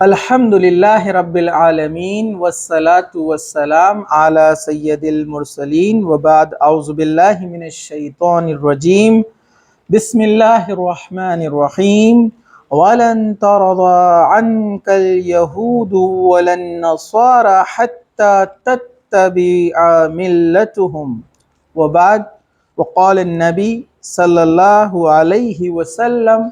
الحمدللہ رب العالمین والصلاة والسلام علی سید المرسلین وبعد اعوذ باللہ من الشیطان الرجیم بسم اللہ الرحمن الرحیم وَلَن تَرْضَىٰ عَنْكَ الْيَهُودُ وَلَا النَّصَارَىٰ حَتَّىٰ تَتَّبِعَ مِلَّتَهُمْ وبعد وقال النبی صلی اللہ علیہ وسلم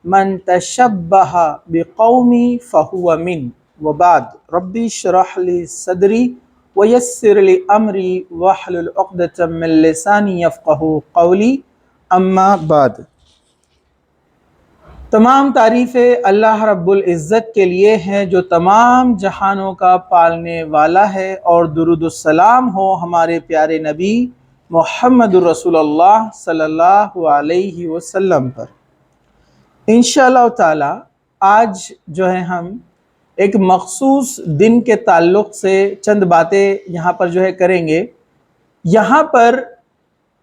من تشبہ بقومی فہو من وبعد ربی اشرح لی صدری ویسر لی امری واحلل عقدۃ من لسانی یفقہوا قولی اما بعد۔ تمام تعریفیں اللہ رب العزت کے لیے ہیں جو تمام جہانوں کا پالنے والا ہے، اور درود السلام ہو ہمارے پیارے نبی محمد رسول اللہ صلی اللہ علیہ وسلم پر۔ انشاءاللہ تعالی آج جو ہے ہم ایک مخصوص دن کے تعلق سے چند باتیں یہاں پر جو ہے کریں گے۔ یہاں پر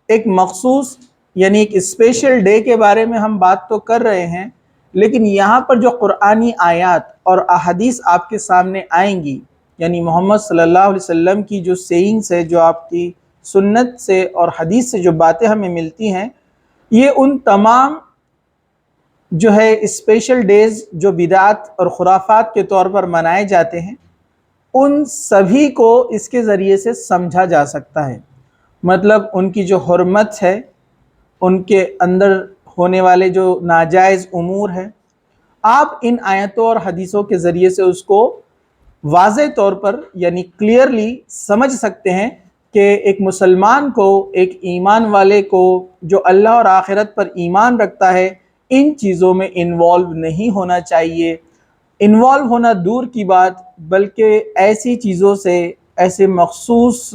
ایک مخصوص یعنی ایک اسپیشل ڈے کے بارے میں ہم بات تو کر رہے ہیں، لیکن یہاں پر جو قرآنی آیات اور احادیث آپ کے سامنے آئیں گی، یعنی محمد صلی اللہ علیہ وسلم کی جو سیئنگز ہے، جو آپ کی سنت سے اور حدیث سے جو باتیں ہمیں ملتی ہیں، یہ ان تمام جو ہے اسپیشل ڈیز جو بدعت اور خرافات کے طور پر منائے جاتے ہیں، ان سبھی کو اس کے ذریعے سے سمجھا جا سکتا ہے۔ مطلب ان کی جو حرمت ہے، ان کے اندر ہونے والے جو ناجائز امور ہیں، آپ ان آیتوں اور حدیثوں کے ذریعے سے اس کو واضح طور پر یعنی کلیئرلی سمجھ سکتے ہیں کہ ایک مسلمان کو، ایک ایمان والے کو جو اللہ اور آخرت پر ایمان رکھتا ہے، ان چیزوں میں انوالو نہیں ہونا چاہیے۔ انوالو ہونا دور کی بات، بلکہ ایسی چیزوں سے، ایسے مخصوص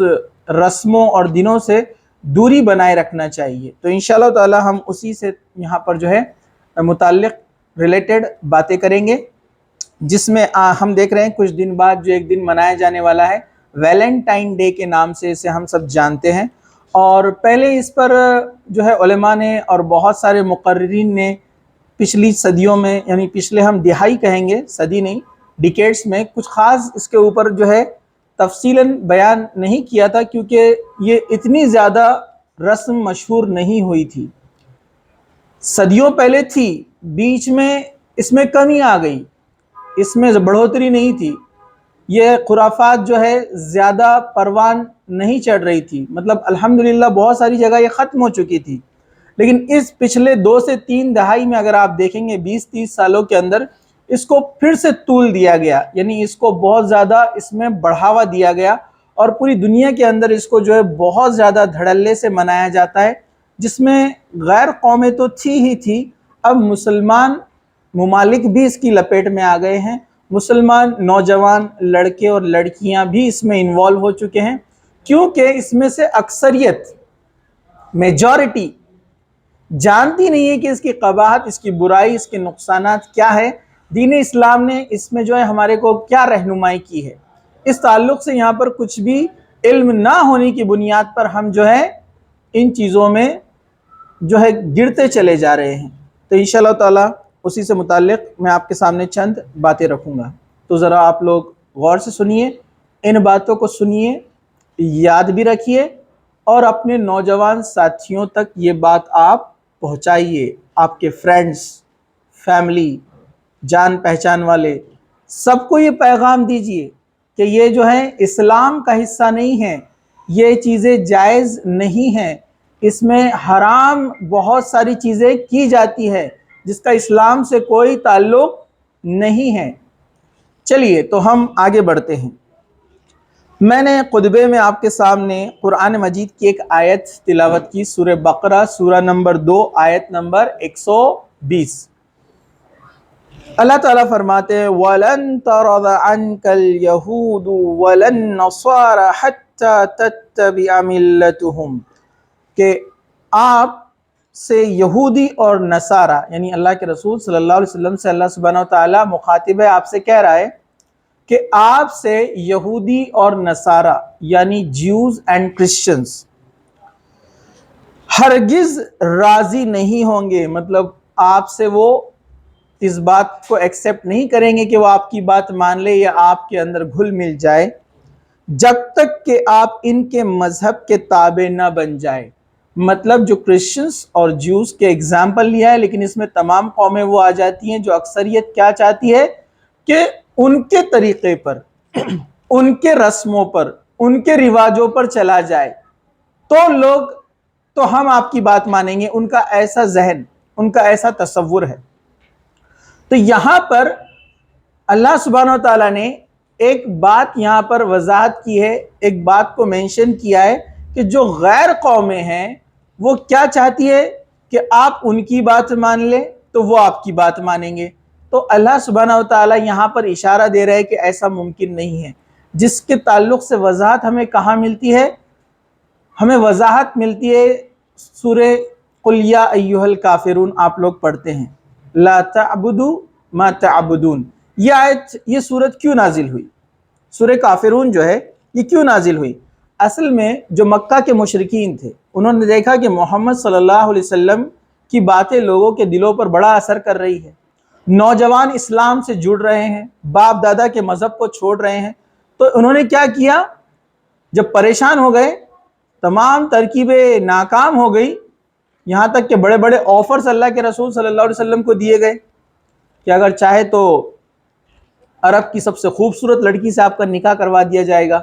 رسموں اور دنوں سے دوری بنائے رکھنا چاہیے۔ تو انشاءاللہ تعالی ہم اسی سے یہاں پر جو ہے متعلق ریلیٹڈ باتیں کریں گے، جس میں ہم دیکھ رہے ہیں کچھ دن بعد جو ایک دن منایا جانے والا ہے، ویلنٹائن ڈے کے نام سے اسے ہم سب جانتے ہیں۔ اور پہلے اس پر جو ہے علماء نے اور بہت سارے مقررین نے پچھلی صدیوں میں، یعنی پچھلے ہم دہائی کہیں گے، صدی نہیں، ڈیکیڈز میں کچھ خاص اس کے اوپر جو ہے تفصیلاً بیان نہیں کیا تھا، کیونکہ یہ اتنی زیادہ رسم مشہور نہیں ہوئی تھی۔ صدیوں پہلے تھی، بیچ میں اس میں کمی آ گئی، اس میں بڑھوتری نہیں تھی، یہ خرافات جو ہے زیادہ پروان نہیں چڑھ رہی تھی۔ مطلب الحمدللہ بہت ساری جگہ یہ ختم ہو چکی تھی، لیکن اس پچھلے 2 سے 3 دہائی میں اگر آپ دیکھیں گے، 20-30 سالوں کے اندر اس کو پھر سے طول دیا گیا، یعنی اس کو بہت زیادہ اس میں بڑھاوا دیا گیا، اور پوری دنیا کے اندر اس کو جو ہے بہت زیادہ دھڑلے سے منایا جاتا ہے، جس میں غیر قومیں تو تھی ہی تھی، اب مسلمان ممالک بھی اس کی لپیٹ میں آ گئے ہیں۔ مسلمان نوجوان لڑکے اور لڑکیاں بھی اس میں انوالو ہو چکے ہیں، کیونکہ اس میں سے اکثریت، میجورٹی جانتی نہیں ہے کہ اس کی قباحت، اس کی برائی، اس کے نقصانات کیا ہے۔ دین اسلام نے اس میں جو ہے ہمارے کو کیا رہنمائی کی ہے، اس تعلق سے یہاں پر کچھ بھی علم نہ ہونے کی بنیاد پر ہم جو ہے ان چیزوں میں جو ہے گرتے چلے جا رہے ہیں۔ تو انشاءاللہ تعالی اسی سے متعلق میں آپ کے سامنے چند باتیں رکھوں گا، تو ذرا آپ لوگ غور سے سنیے، ان باتوں کو سنیے، یاد بھی رکھیے، اور اپنے نوجوان ساتھیوں تک یہ بات آپ پہنچائیے۔ آپ کے فرینڈز، فیملی، جان پہچان والے سب کو یہ پیغام دیجئے کہ یہ جو ہے اسلام کا حصہ نہیں ہے، یہ چیزیں جائز نہیں ہیں، اس میں حرام بہت ساری چیزیں کی جاتی ہے جس کا اسلام سے کوئی تعلق نہیں ہے۔ چلیے تو ہم آگے بڑھتے ہیں۔ میں نے خطبے میں آپ کے سامنے قرآن مجید کی ایک آیت تلاوت کی، سورہ بقرہ سورہ نمبر 2 آیت نمبر 120۔ اللہ تعالیٰ فرماتے ہیں وَلَن تَرْضَ عَنْكَ الْيَهُودُ وَلَا النَّصَارَىٰ حَتَّىٰ تَتَّبِعَ مِلَّتَهُمْ، کہ آپ سے یہودی اور نصارہ، یعنی اللہ کے رسول صلی اللہ علیہ وسلم سے اللہ سبحانہ وتعالیٰ مخاطب ہے، آپ سے کہہ رہا ہے کہ آپ سے یہودی اور نصارہ یعنی جیوز اینڈ کرسچنز ہرگز راضی نہیں ہوں گے، مطلب آپ سے وہ اس بات کو ایکسیپٹ نہیں کریں گے کہ وہ آپ کی بات مان لے یا آپ کے اندر گھل مل جائے جب تک کہ آپ ان کے مذہب کے تابع نہ بن جائے۔ مطلب جو کرسچنز اور جیوز کے اگزامپل لیا ہے، لیکن اس میں تمام قومیں وہ آ جاتی ہیں جو اکثریت کیا چاہتی ہے کہ ان کے طریقے پر، ان کے رسموں پر، ان کے رواجوں پر چلا جائے تو لوگ، تو ہم آپ کی بات مانیں گے۔ ان کا ایسا ذہن، ان کا ایسا تصور ہے۔ تو یہاں پر اللہ سبحانہ وتعالیٰ نے ایک بات یہاں پر وضاحت کی ہے، ایک بات کو مینشن کیا ہے کہ جو غیر قومیں ہیں وہ کیا چاہتی ہے کہ آپ ان کی بات مان لیں تو وہ آپ کی بات مانیں گے۔ تو اللہ سبحانہ وتعالیٰ یہاں پر اشارہ دے رہے ہیں کہ ایسا ممکن نہیں ہے، جس کے تعلق سے وضاحت ہمیں کہاں ملتی ہے؟ ہمیں وضاحت ملتی ہے سورہ قل یا ایھا الکافرون، آپ لوگ پڑھتے ہیں، لا تعبدوا ما تعبدون۔ یہ آیت، یہ سورت کیوں نازل ہوئی؟ سورہ کافرون جو ہے یہ کیوں نازل ہوئی؟ اصل میں جو مکہ کے مشرکین تھے انہوں نے دیکھا کہ محمد صلی اللہ علیہ وسلم کی باتیں لوگوں کے دلوں پر بڑا اثر کر رہی ہے، نوجوان اسلام سے جڑ رہے ہیں، باپ دادا کے مذہب کو چھوڑ رہے ہیں۔ تو انہوں نے کیا کیا؟ جب پریشان ہو گئے، تمام ترکیبیں ناکام ہو گئی، یہاں تک کہ بڑے بڑے آفرز اللہ کے رسول صلی اللہ علیہ وسلم کو دیے گئے کہ اگر چاہے تو عرب کی سب سے خوبصورت لڑکی سے آپ کا نکاح کروا دیا جائے گا،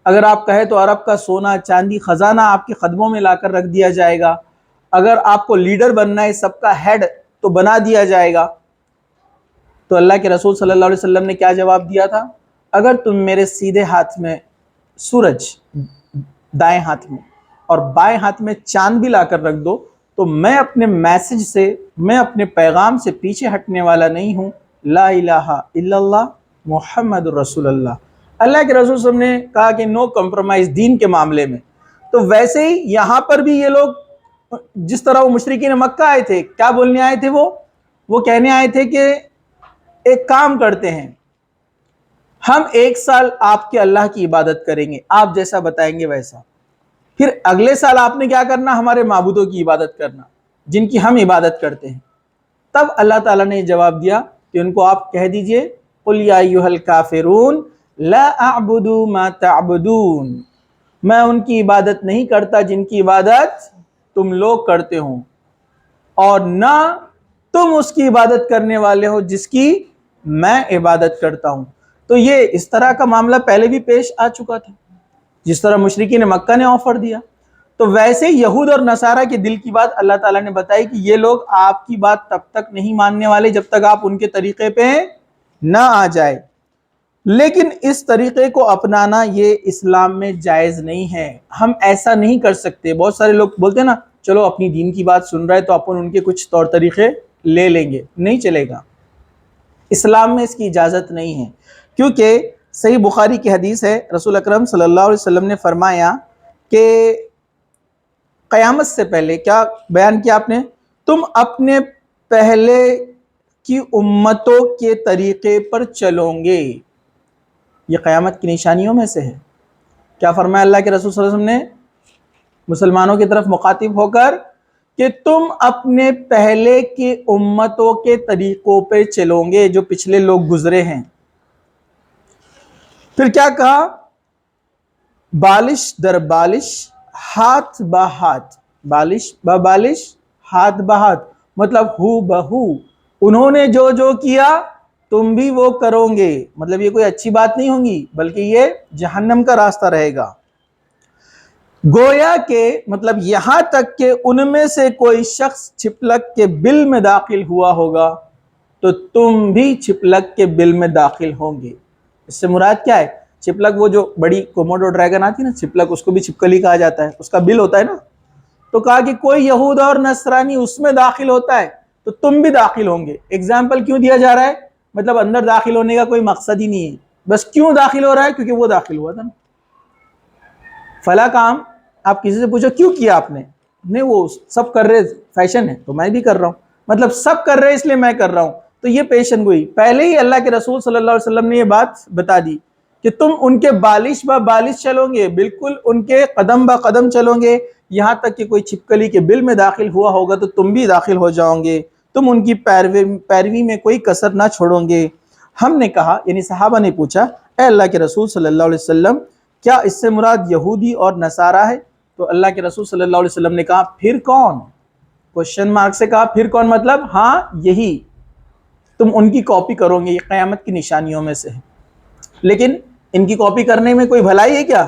اگر آپ کہیں تو عرب کا سونا چاندی خزانہ آپ کے قدموں میں لا کر رکھ دیا جائے گا، اگر آپ کو لیڈر بننا ہے سب کا ہیڈ تو بنا دیا جائے گا۔ تو اللہ کے رسول صلی اللہ علیہ وسلم نے کیا جواب دیا تھا؟ اگر تم میرے سیدھے ہاتھ میں سورج، دائیں ہاتھ میں، اور بائیں ہاتھ میں چاند بھی لا کر رکھ دو تو میں اپنے میسج سے، میں اپنے پیغام سے پیچھے ہٹنے والا نہیں ہوں۔ لا الہ الا اللہ محمد الرسول اللہ۔ اللہ کے رسول صلی اللہ علیہ وسلم نے کہا کہ نو کمپرومائز دین کے معاملے میں۔ تو ویسے ہی یہاں پر بھی یہ لوگ، جس طرح وہ مشرکین مکہ آئے تھے، کیا بولنے آئے تھے؟ وہ کہنے آئے تھے کہ ایک کام کرتے ہیں، ہم 1 سال آپ کے اللہ کی عبادت کریں گے، آپ جیسا بتائیں گے ویسا، پھر اگلے سال آپ نے کیا کرنا؟ ہمارے معبودوں کی عبادت کرنا جن کی ہم عبادت کرتے ہیں۔ تب اللہ تعالیٰ نے جواب دیا کہ ان کو آپ کہہ دیجئے قل یا ایھا الکافرون لا اعبد ما تعبدون، میں ان کی عبادت نہیں کرتا جن کی عبادت تم لوگ کرتے ہو، اور نہ تم اس کی عبادت کرنے والے ہو جس کی میں عبادت کرتا ہوں۔ تو یہ اس طرح کا معاملہ پہلے بھی پیش آ چکا تھا، جس طرح مشرکین مکہ نے آفر دیا، تو ویسے یہود اور نصارہ کے دل کی بات اللہ تعالیٰ نے بتائی کہ یہ لوگ آپ کی بات تب تک نہیں ماننے والے جب تک آپ ان کے طریقے پہ نہ آ جائے۔ لیکن اس طریقے کو اپنانا یہ اسلام میں جائز نہیں ہے، ہم ایسا نہیں کر سکتے۔ بہت سارے لوگ بولتے ہیں نا، چلو اپنی دین کی بات سن رہے تو اپن ان کے کچھ طور طریقے لے لیں گے، نہیں چلے گا۔ اسلام میں اس کی اجازت نہیں ہے، کیونکہ صحیح بخاری کی حدیث ہے، رسول اکرم صلی اللہ علیہ وسلم نے فرمایا کہ قیامت سے پہلے کیا بیان کیا آپ نے؟ تم اپنے پہلے کی امتوں کے طریقے پر چلو گے۔ یہ قیامت کی نشانیوں میں سے ہے۔ کیا فرمایا اللہ کے رسول صلی اللہ علیہ وسلم نے مسلمانوں کی طرف مخاطب ہو کر کہ تم اپنے پہلے کی امتوں کے طریقوں پہ چلو گے جو پچھلے لوگ گزرے ہیں۔ پھر کیا کہا؟ بالش در بالش، ہاتھ با ہاتھ، بالش با بالش، ہاتھ با ہاتھ، مطلب ہو بہو انہوں نے جو جو کیا تم بھی وہ کرو گے۔ مطلب یہ کوئی اچھی بات نہیں ہوگی بلکہ یہ جہنم کا راستہ رہے گا۔ گویا کہ مطلب یہاں تک کہ ان میں سے کوئی شخص چھپلک کے بل میں داخل ہوا ہوگا تو تم بھی چھپلک کے بل میں داخل ہوں گے۔ اس سے مراد کیا ہے؟ چھپلک وہ جو بڑی کوموڈو ڈریگن آتی ہے نا چھپلک، اس کو بھی چھپکلی کہا جاتا ہے، اس کا بل ہوتا ہے نا۔ تو کہا کہ کوئی یہود اور نصرانی اس میں داخل ہوتا ہے تو تم بھی داخل ہوں گے۔ ایگزامپل کیوں دیا جا رہا ہے؟ مطلب اندر داخل ہونے کا کوئی مقصد ہی نہیں ہے، بس کیوں داخل ہو رہا ہے؟ کیونکہ وہ داخل ہوا تھا نا۔ فلاں کام آپ کسی سے پوچھو کیوں کیا آپ نے؟ نہیں وہ سب کر رہے، فیشن ہے تو میں بھی کر رہا ہوں، مطلب سب کر رہے اس لیے میں کر رہا ہوں۔ تو یہ پیشن گوئی پہلے ہی اللہ کے رسول صلی اللہ علیہ وسلم نے یہ بات بتا دی کہ تم ان کے بالش با بالش چلو گے، بالکل ان کے قدم با قدم چلو گے، یہاں تک کہ کوئی چھپکلی کے بل میں داخل ہوا ہوگا تو تم بھی داخل ہو جاؤ گے۔ تم ان کی پیروی میں کوئی کسر نہ چھوڑو گے۔ ہم نے کہا، یعنی صحابہ نے پوچھا، اے اللہ کے رسول صلی اللہ علیہ وسلم، کیا اس سے مراد یہودی اور نصارہ ہے؟ تو اللہ کے رسول صلی اللہ علیہ وسلم نے کہا پھر کون؟ کوشچن مارک سے کہا پھر کون، مطلب ہاں یہی، تم ان کی کاپی کرو گے، یہ قیامت کی نشانیوں میں سے ہے۔ لیکن ان کی کاپی کرنے میں کوئی بھلائی ہے کیا؟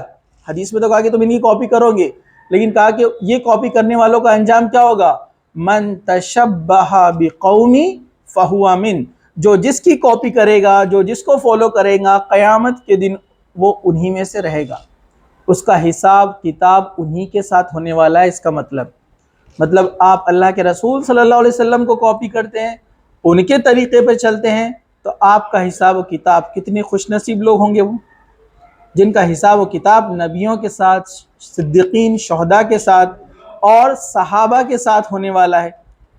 حدیث میں تو کہا کہ تم ان کی کاپی کرو گے، لیکن کہا کہ یہ کاپی کرنے والوں کا انجام کیا ہوگا؟ من تشبہ بقوم فہو من، جو جس کی کاپی کرے گا، جو جس کو فالو کرے گا، قیامت کے دن وہ انہی میں سے رہے گا، اس کا حساب کتاب انہی کے ساتھ ہونے والا ہے۔ اس کا مطلب آپ اللہ کے رسول صلی اللہ علیہ وسلم کو کاپی کرتے ہیں، ان کے طریقے پہ چلتے ہیں، تو آپ کا حساب و کتاب، کتنے خوش نصیب لوگ ہوں گے وہ، جن کا حساب و کتاب نبیوں کے ساتھ، صدیقین، شہداء کے ساتھ اور صحابہ کے ساتھ ہونے والا ہے۔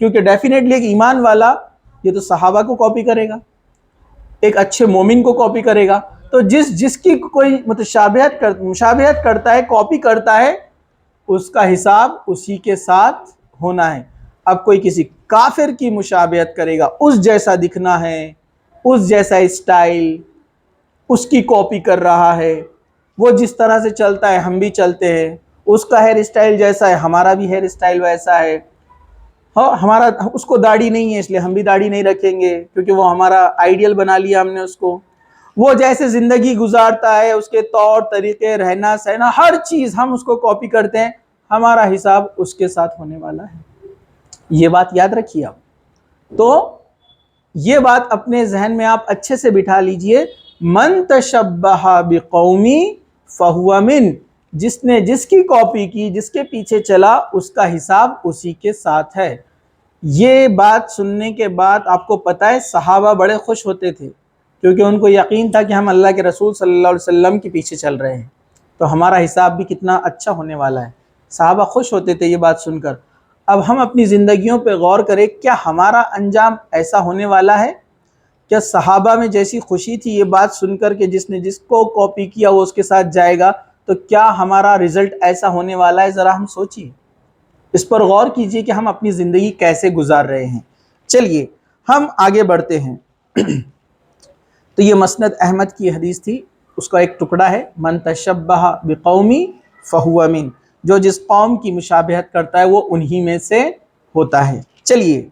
کیونکہ ڈیفینیٹلی ایک ایمان والا یہ تو صحابہ کو کاپی کرے گا، ایک اچھے مومن کو کاپی کرے گا، تو جس کی کوئی مشابہت کرتا ہے، کاپی کرتا ہے، اس کا حساب اسی کے ساتھ ہونا ہے۔ اب کوئی کسی کافر کی مشابہت کرے گا، اس جیسا دکھنا ہے، اس جیسا اسٹائل، اس کی کاپی کر رہا ہے، وہ جس طرح سے چلتا ہے ہم بھی چلتے ہیں، اس کا ہیئر اسٹائل جیسا ہے ہمارا بھی ہیئر اسٹائل ویسا ہے، ہمارا اس کو داڑھی نہیں ہے اس لیے ہم بھی داڑھی نہیں رکھیں گے، کیونکہ وہ ہمارا آئیڈیل بنا لیا ہم نے اس کو، وہ جیسے زندگی گزارتا ہے، اس کے طور طریقے، رہنا سہنا، ہر چیز ہم اس کو کاپی کرتے ہیں، ہمارا حساب اس کے ساتھ ہونے والا ہے۔ یہ بات یاد رکھیے آپ، تو یہ بات اپنے ذہن میں آپ اچھے سے بٹھا لیجئے، من تشبہ بقومی فہو من، جس نے جس کی کاپی کی، جس کے پیچھے چلا، اس کا حساب اسی کے ساتھ ہے۔ یہ بات سننے کے بعد آپ کو پتہ ہے صحابہ بڑے خوش ہوتے تھے، کیونکہ ان کو یقین تھا کہ ہم اللہ کے رسول صلی اللہ علیہ وسلم کے پیچھے چل رہے ہیں، تو ہمارا حساب بھی کتنا اچھا ہونے والا ہے۔ صحابہ خوش ہوتے تھے یہ بات سن کر۔ اب ہم اپنی زندگیوں پہ غور کریں، کیا ہمارا انجام ایسا ہونے والا ہے؟ کیا صحابہ میں جیسی خوشی تھی یہ بات سن کر کہ جس نے جس کو کاپی کیا وہ اس کے ساتھ جائے گا، تو کیا ہمارا رزلٹ ایسا ہونے والا ہے؟ ذرا ہم سوچیے، اس پر غور کیجئے کہ ہم اپنی زندگی کیسے گزار رہے ہیں۔ چلیے ہم آگے بڑھتے ہیں۔ تو یہ مسند احمد کی حدیث تھی، اس کا ایک ٹکڑا ہے، من تشبہ بقومی فہو من، جو جس قوم کی مشابہت کرتا ہے وہ انہی میں سے ہوتا ہے۔ چلیے،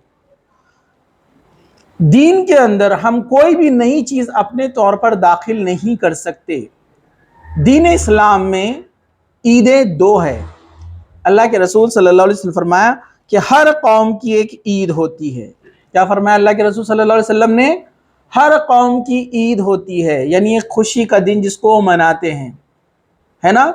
دین کے اندر ہم کوئی بھی نئی چیز اپنے طور پر داخل نہیں کر سکتے۔ دین اسلام میں عیدیں دو ہے۔ اللہ کے رسول صلی اللہ علیہ وسلم نے فرمایا کہ ہر قوم کی ایک عید ہوتی ہے۔ کیا فرمایا اللہ کے رسول صلی اللہ علیہ وسلم نے؟ ہر قوم کی عید ہوتی ہے، یعنی ایک خوشی کا دن جس کو وہ مناتے ہیں، ہے نا؟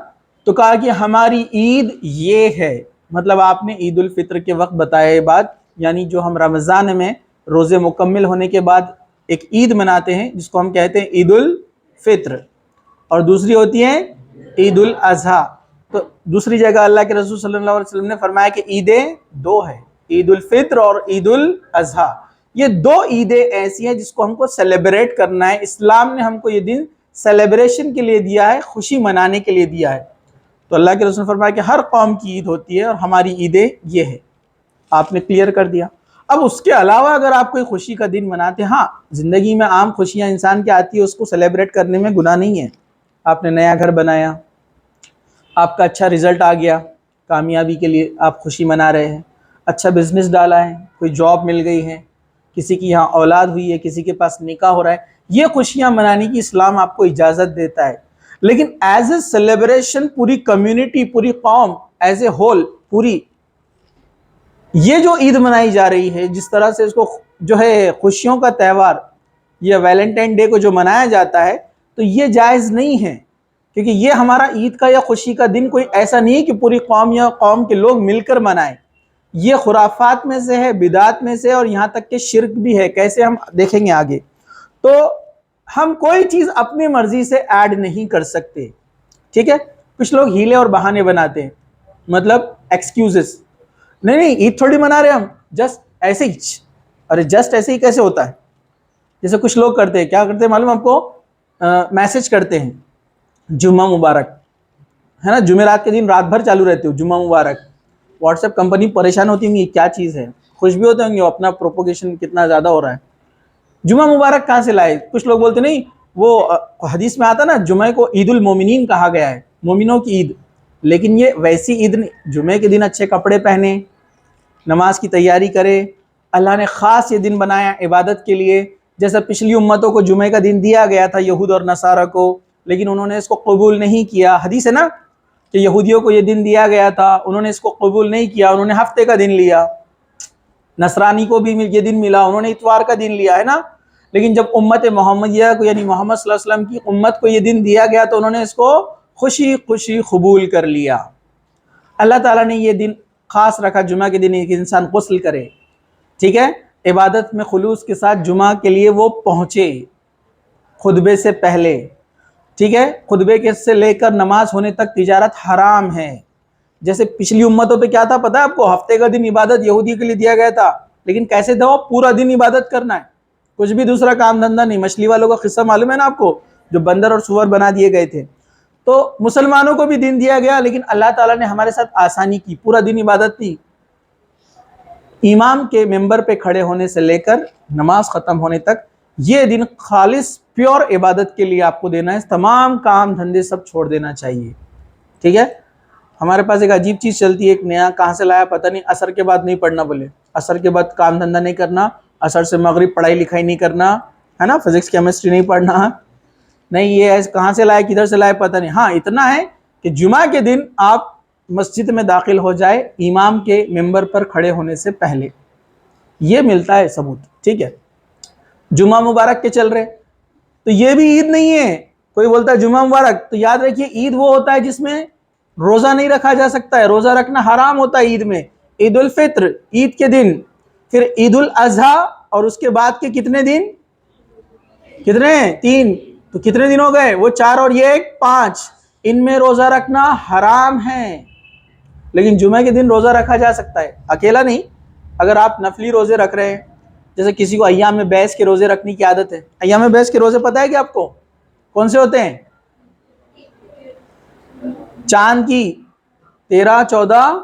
تو کہا کہ ہماری عید یہ ہے، مطلب آپ نے عید الفطر کے وقت بتایا یہ بات، یعنی جو ہم رمضان میں روزے مکمل ہونے کے بعد ایک عید مناتے ہیں جس کو ہم کہتے ہیں عید الفطر، اور دوسری ہوتی ہے عید الاضحیٰ۔ تو دوسری جگہ اللہ کے رسول صلی اللہ علیہ وسلم نے فرمایا کہ عیدیں دو ہیں، عید الفطر اور عید الاضحیٰ۔ یہ دو عیدیں ایسی ہیں جس کو ہم کو سیلیبریٹ کرنا ہے۔ اسلام نے ہم کو یہ دن سیلیبریشن کے لیے دیا ہے، خوشی منانے کے لیے دیا ہے۔ تو اللہ کے رسول نے فرمایا کہ ہر قوم کی عید ہوتی ہے اور ہماری عیدیں یہ ہے۔ آپ نے کلیئر کر دیا۔ اب اس کے علاوہ اگر آپ کوئی خوشی کا دن مناتے ہیں، ہاں زندگی میں عام خوشیاں انسان کی آتی ہے، اس کو سیلیبریٹ کرنے میں گناہ نہیں ہے۔ آپ نے نیا گھر بنایا، آپ کا اچھا رزلٹ آ گیا، کامیابی کے لیے آپ خوشی منا رہے ہیں، اچھا بزنس ڈالا ہے، کوئی جاب مل گئی ہے، کسی کی یہاں اولاد ہوئی ہے، کسی کے پاس نکاح ہو رہا ہے، یہ خوشیاں منانے کی اسلام آپ کو اجازت دیتا ہے۔ لیکن ایز اے سیلیبریشن پوری کمیونٹی، پوری قوم، ایز اے ہول پوری، یہ جو عید منائی جا رہی ہے، جس طرح سے اس کو جو ہے خوشیوں کا تہوار، یہ ویلنٹائن ڈے کو جو منایا جاتا ہے، تو یہ جائز نہیں ہے، کیونکہ یہ ہمارا عید کا یا خوشی کا دن کوئی ایسا نہیں ہے کہ پوری قوم یا قوم کے لوگ مل کر منائیں۔ یہ خرافات میں سے ہے، بدعات میں سے، اور یہاں تک کہ شرک بھی ہے۔ کیسے ہم دیکھیں گے آگے۔ تو ہم کوئی چیز اپنی مرضی سے ایڈ نہیں کر سکتے، ٹھیک ہے؟ کچھ لوگ ہیلے اور بہانے بناتے ہیں، مطلب ایکسکیوزز، نہیں عید تھوڑی منا رہے ہم، جسٹ ایسے ہی۔ ارے جسٹ ایسے ہی کیسے ہوتا ہے؟ جیسے کچھ لوگ کرتے ہیں، کیا کرتے ہیں معلوم آپ کو؟ میسج کرتے ہیں جمعہ مبارک، ہے نا؟ جمعرات کے دن رات بھر چالو رہتے ہو جمعہ مبارک۔ واٹس ایپ کمپنی پریشان ہوتی ہے، یہ کیا چیز ہے؟ خوش بھی ہوتے ہوں گے، اپنا پروپوگیشن کتنا زیادہ ہو رہا ہے۔ جمعہ مبارک کہاں سے لائے؟ کچھ لوگ بولتے نہیں، وہ حدیث میں آتا نا جمعہ کو عید المومنین کہا گیا ہے، مومنوں کی عید، لیکن یہ ویسی عید نہیں۔ جمعے کے دن اچھے کپڑے پہنے، نماز کی تیاری کرے، اللہ نے خاص یہ دن بنایا عبادت کے لیے، جیسا پچھلی امتوں کو جمعے کا دن دیا گیا تھا، یہود اور نصارہ کو، لیکن انہوں نے اس کو قبول نہیں کیا۔ حدیث ہے نا کہ یہودیوں کو یہ دن دیا گیا تھا، انہوں نے اس کو قبول نہیں کیا، انہوں نے ہفتے کا دن لیا۔ نصرانی کو بھی یہ دن ملا، انہوں نے اتوار کا دن لیا ہے نا، لیکن جب امت محمدیہ کو یعنی محمد صلی اللہ علیہ وسلم کی امت کو یہ دن دیا گیا تو انہوں نے اس کو خوشی خوشی قبول کر لیا۔ اللہ تعالیٰ نے یہ دن خاص رکھا جمعہ کے دن ایک انسان غسل کرے، ٹھیک ہے، عبادت میں خلوص کے ساتھ جمعہ کے لیے وہ پہنچے خطبے سے پہلے، ٹھیک ہے۔ خطبے کے سے لے کر نماز ہونے تک تجارت حرام ہے۔ جیسے پچھلی امتوں پہ کیا تھا پتہ ہے آپ کو؟ ہفتے کا دن عبادت یہودی کے لیے دیا گیا تھا، لیکن کیسے تھا وہ؟ پورا دن عبادت کرنا ہے، کچھ بھی دوسرا کام دھندہ نہیں۔ مچھلی والوں کا قصہ معلوم ہے نا آپ کو، جو بندر اور سور بنا دیے گئے تھے۔ تو مسلمانوں کو بھی دن دیا گیا، لیکن اللہ تعالیٰ نے ہمارے ساتھ آسانی کی، پورا دن عبادت تھی۔ امام کے ممبر پہ کھڑے ہونے سے لے کر نماز ختم ہونے تک یہ دن خالص پیور عبادت کے لیے آپ کو دینا ہے، تمام کام دھندے سب چھوڑ دینا چاہیے، ٹھیک ہے۔ ہمارے پاس ایک عجیب چیز چلتی ہے، ایک نیا کہاں سے لایا پتہ نہیں، عصر کے بعد نہیں پڑھنا، بولے عصر کے بعد کام دھندہ نہیں کرنا، عصر سے مغرب پڑھائی لکھائی نہیں کرنا، ہے نا، فزکس کیمسٹری نہیں پڑھنا، نہیں، یہ کہاں سے لائے کدھر سے لائے پتہ نہیں۔ ہاں اتنا ہے کہ جمعہ کے دن آپ مسجد میں داخل ہو جائے امام کے ممبر پر کھڑے ہونے سے پہلے، یہ ملتا ہے ثبوت، ٹھیک ہے۔ جمعہ مبارک کے چل رہے تو یہ بھی عید نہیں ہے۔ کوئی بولتا ہے جمعہ مبارک، تو یاد رکھیے عید وہ ہوتا ہے جس میں روزہ نہیں رکھا جا سکتا ہے، روزہ رکھنا حرام ہوتا ہے عید میں۔ عید الفطر عید کے دن، پھر عید الاضحیٰ، اور اس کے بعد کے کتنے دن؟ کتنے؟ 3، تو کتنے دن ہو گئے؟ وہ 4 اور یہ 5، ان میں روزہ رکھنا حرام ہے۔ لیکن جمعہ کے دن روزہ رکھا جا سکتا ہے، اکیلا نہیں۔ اگر آپ نفلی روزے رکھ رہے ہیں، جیسے کسی کو ایام بیس کے روزے رکھنے کی عادت ہے، ایام بیس کے روزے پتہ ہے کہ آپ کو کون سے ہوتے ہیں؟ چاند کی 13، 14،